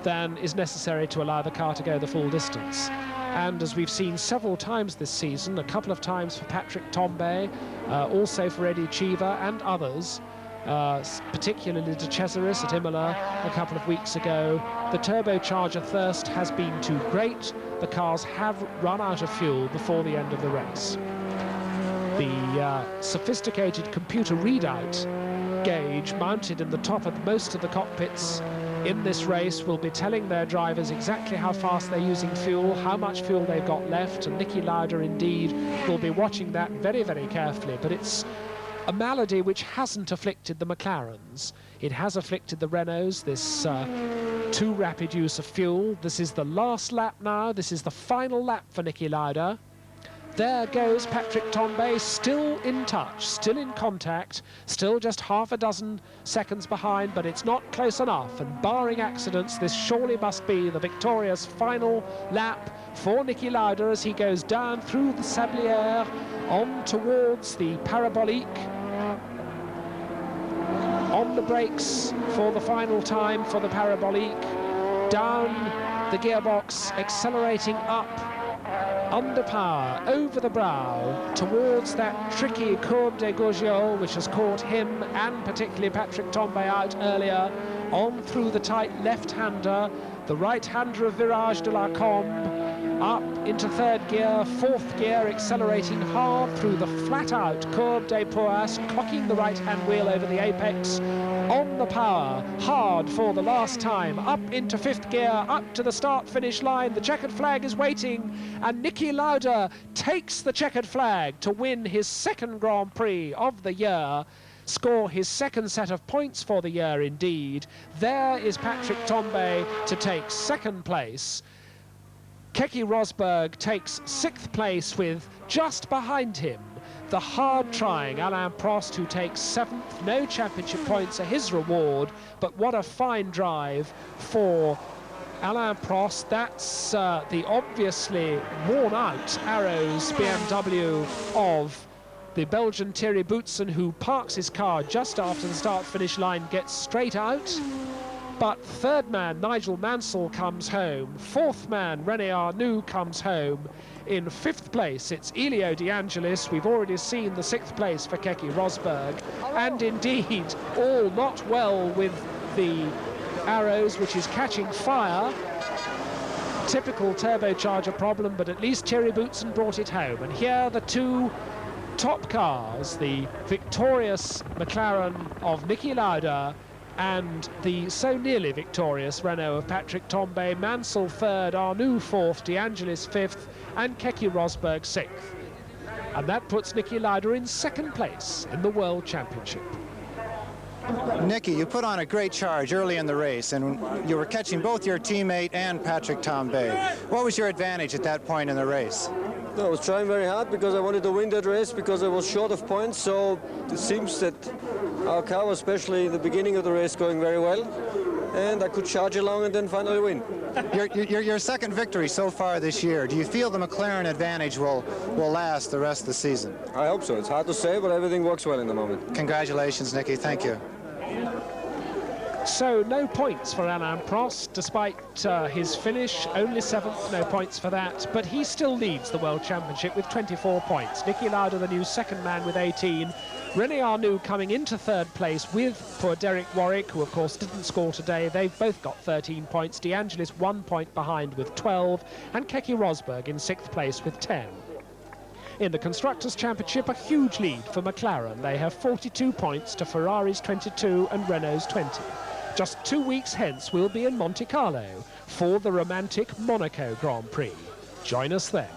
than is necessary to allow the car to go the full distance. And as we've seen several times this season, a couple of times for Patrick Tombe, also for Eddie Cheever and others, particularly De Cesaris at Imola a couple of weeks ago, the turbocharger thirst has been too great. The cars have run out of fuel before the end of the race. The sophisticated computer readout gauge mounted in the top of most of the cockpits in this race will be telling their drivers exactly how fast they're using fuel, how much fuel they've got left, and Niki Lauda indeed will be watching that very, very carefully. But it's a malady which hasn't afflicted the McLarens. It has afflicted the Renaults, this too rapid use of fuel. This is the last lap now. This is the final lap for Niki Lauda. There goes Patrick Tombe, still in touch, still in contact, still just half a dozen seconds behind, but it's not close enough. And barring accidents, this surely must be the victorious final lap for Niki Lauda as he goes down through the Sablière on towards the Parabolique. On the brakes for the final time for the Parabolique. Down the gearbox, accelerating up. Under power, over the brow, towards that tricky Courbe des Gauguioles, which has caught him and particularly Patrick Tombe out earlier, on through the tight left-hander, the right-hander of Virage de la Combe, up into 3rd gear, 4th gear, accelerating hard through the flat-out Courbe des Pourasses, cocking the right-hand wheel over the apex, on the power, hard for the last time, up into 5th gear, up to the start-finish line. The checkered flag is waiting, and Niki Lauda takes the checkered flag to win his 2nd Grand Prix of the year, score his 2nd set of points for the year indeed. There is Patrick Tombe to take 2nd place. Keke Rosberg takes 6th place with, just behind him, the hard-trying Alain Prost, who takes 7th. No championship points are his reward, but what a fine drive for Alain Prost. That's the obviously worn-out Arrows BMW of the Belgian Thierry Boutsen, who parks his car just after the start-finish line, gets straight out. But 3rd man, Nigel Mansell, comes home. 4th man, René Arnoux, comes home. In 5th place, it's Elio De Angelis. We've already seen the 6th place for Keke Rosberg. And indeed, all not well with the Arrows, which is catching fire. Typical turbocharger problem, but at least Thierry Boutsen brought it home. And here the two top cars, the victorious McLaren of Niki Lauda and the so nearly victorious Renault of Patrick Tombe. Mansell 3rd, Arnoux 4th, De Angelis 5th, and Keke Rosberg 6th. And that puts Niki Lauda in 2nd place in the World Championship. Niki, you put on a great charge early in the race, and you were catching both your teammate and Patrick Tombe. What was your advantage at that point in the race? I was trying very hard because I wanted to win that race because I was short of points, so it seems that our car was, especially in the beginning of the race, going very well, and I could charge along and then finally win. Your 2nd victory so far this year. Do you feel the McLaren advantage will last the rest of the season? I hope so. It's hard to say, but everything works well in the moment. Congratulations, Niki. Thank you. So no points for Alain Prost, despite his finish, only 7th, no points for that, but he still leads the World Championship with 24 points. Niki Lauda, the new second man, with 18. René Arnoux coming into 3rd place with poor Derek Warwick, who of course didn't score today. They've both got 13 points. De Angelis 1 point behind with 12, and Keke Rosberg in 6th place with 10. In the Constructors' Championship, a huge lead for McLaren. They have 42 points to Ferrari's 22 and Renault's 20. Just 2 weeks hence, we'll be in Monte Carlo for the romantic Monaco Grand Prix. Join us then.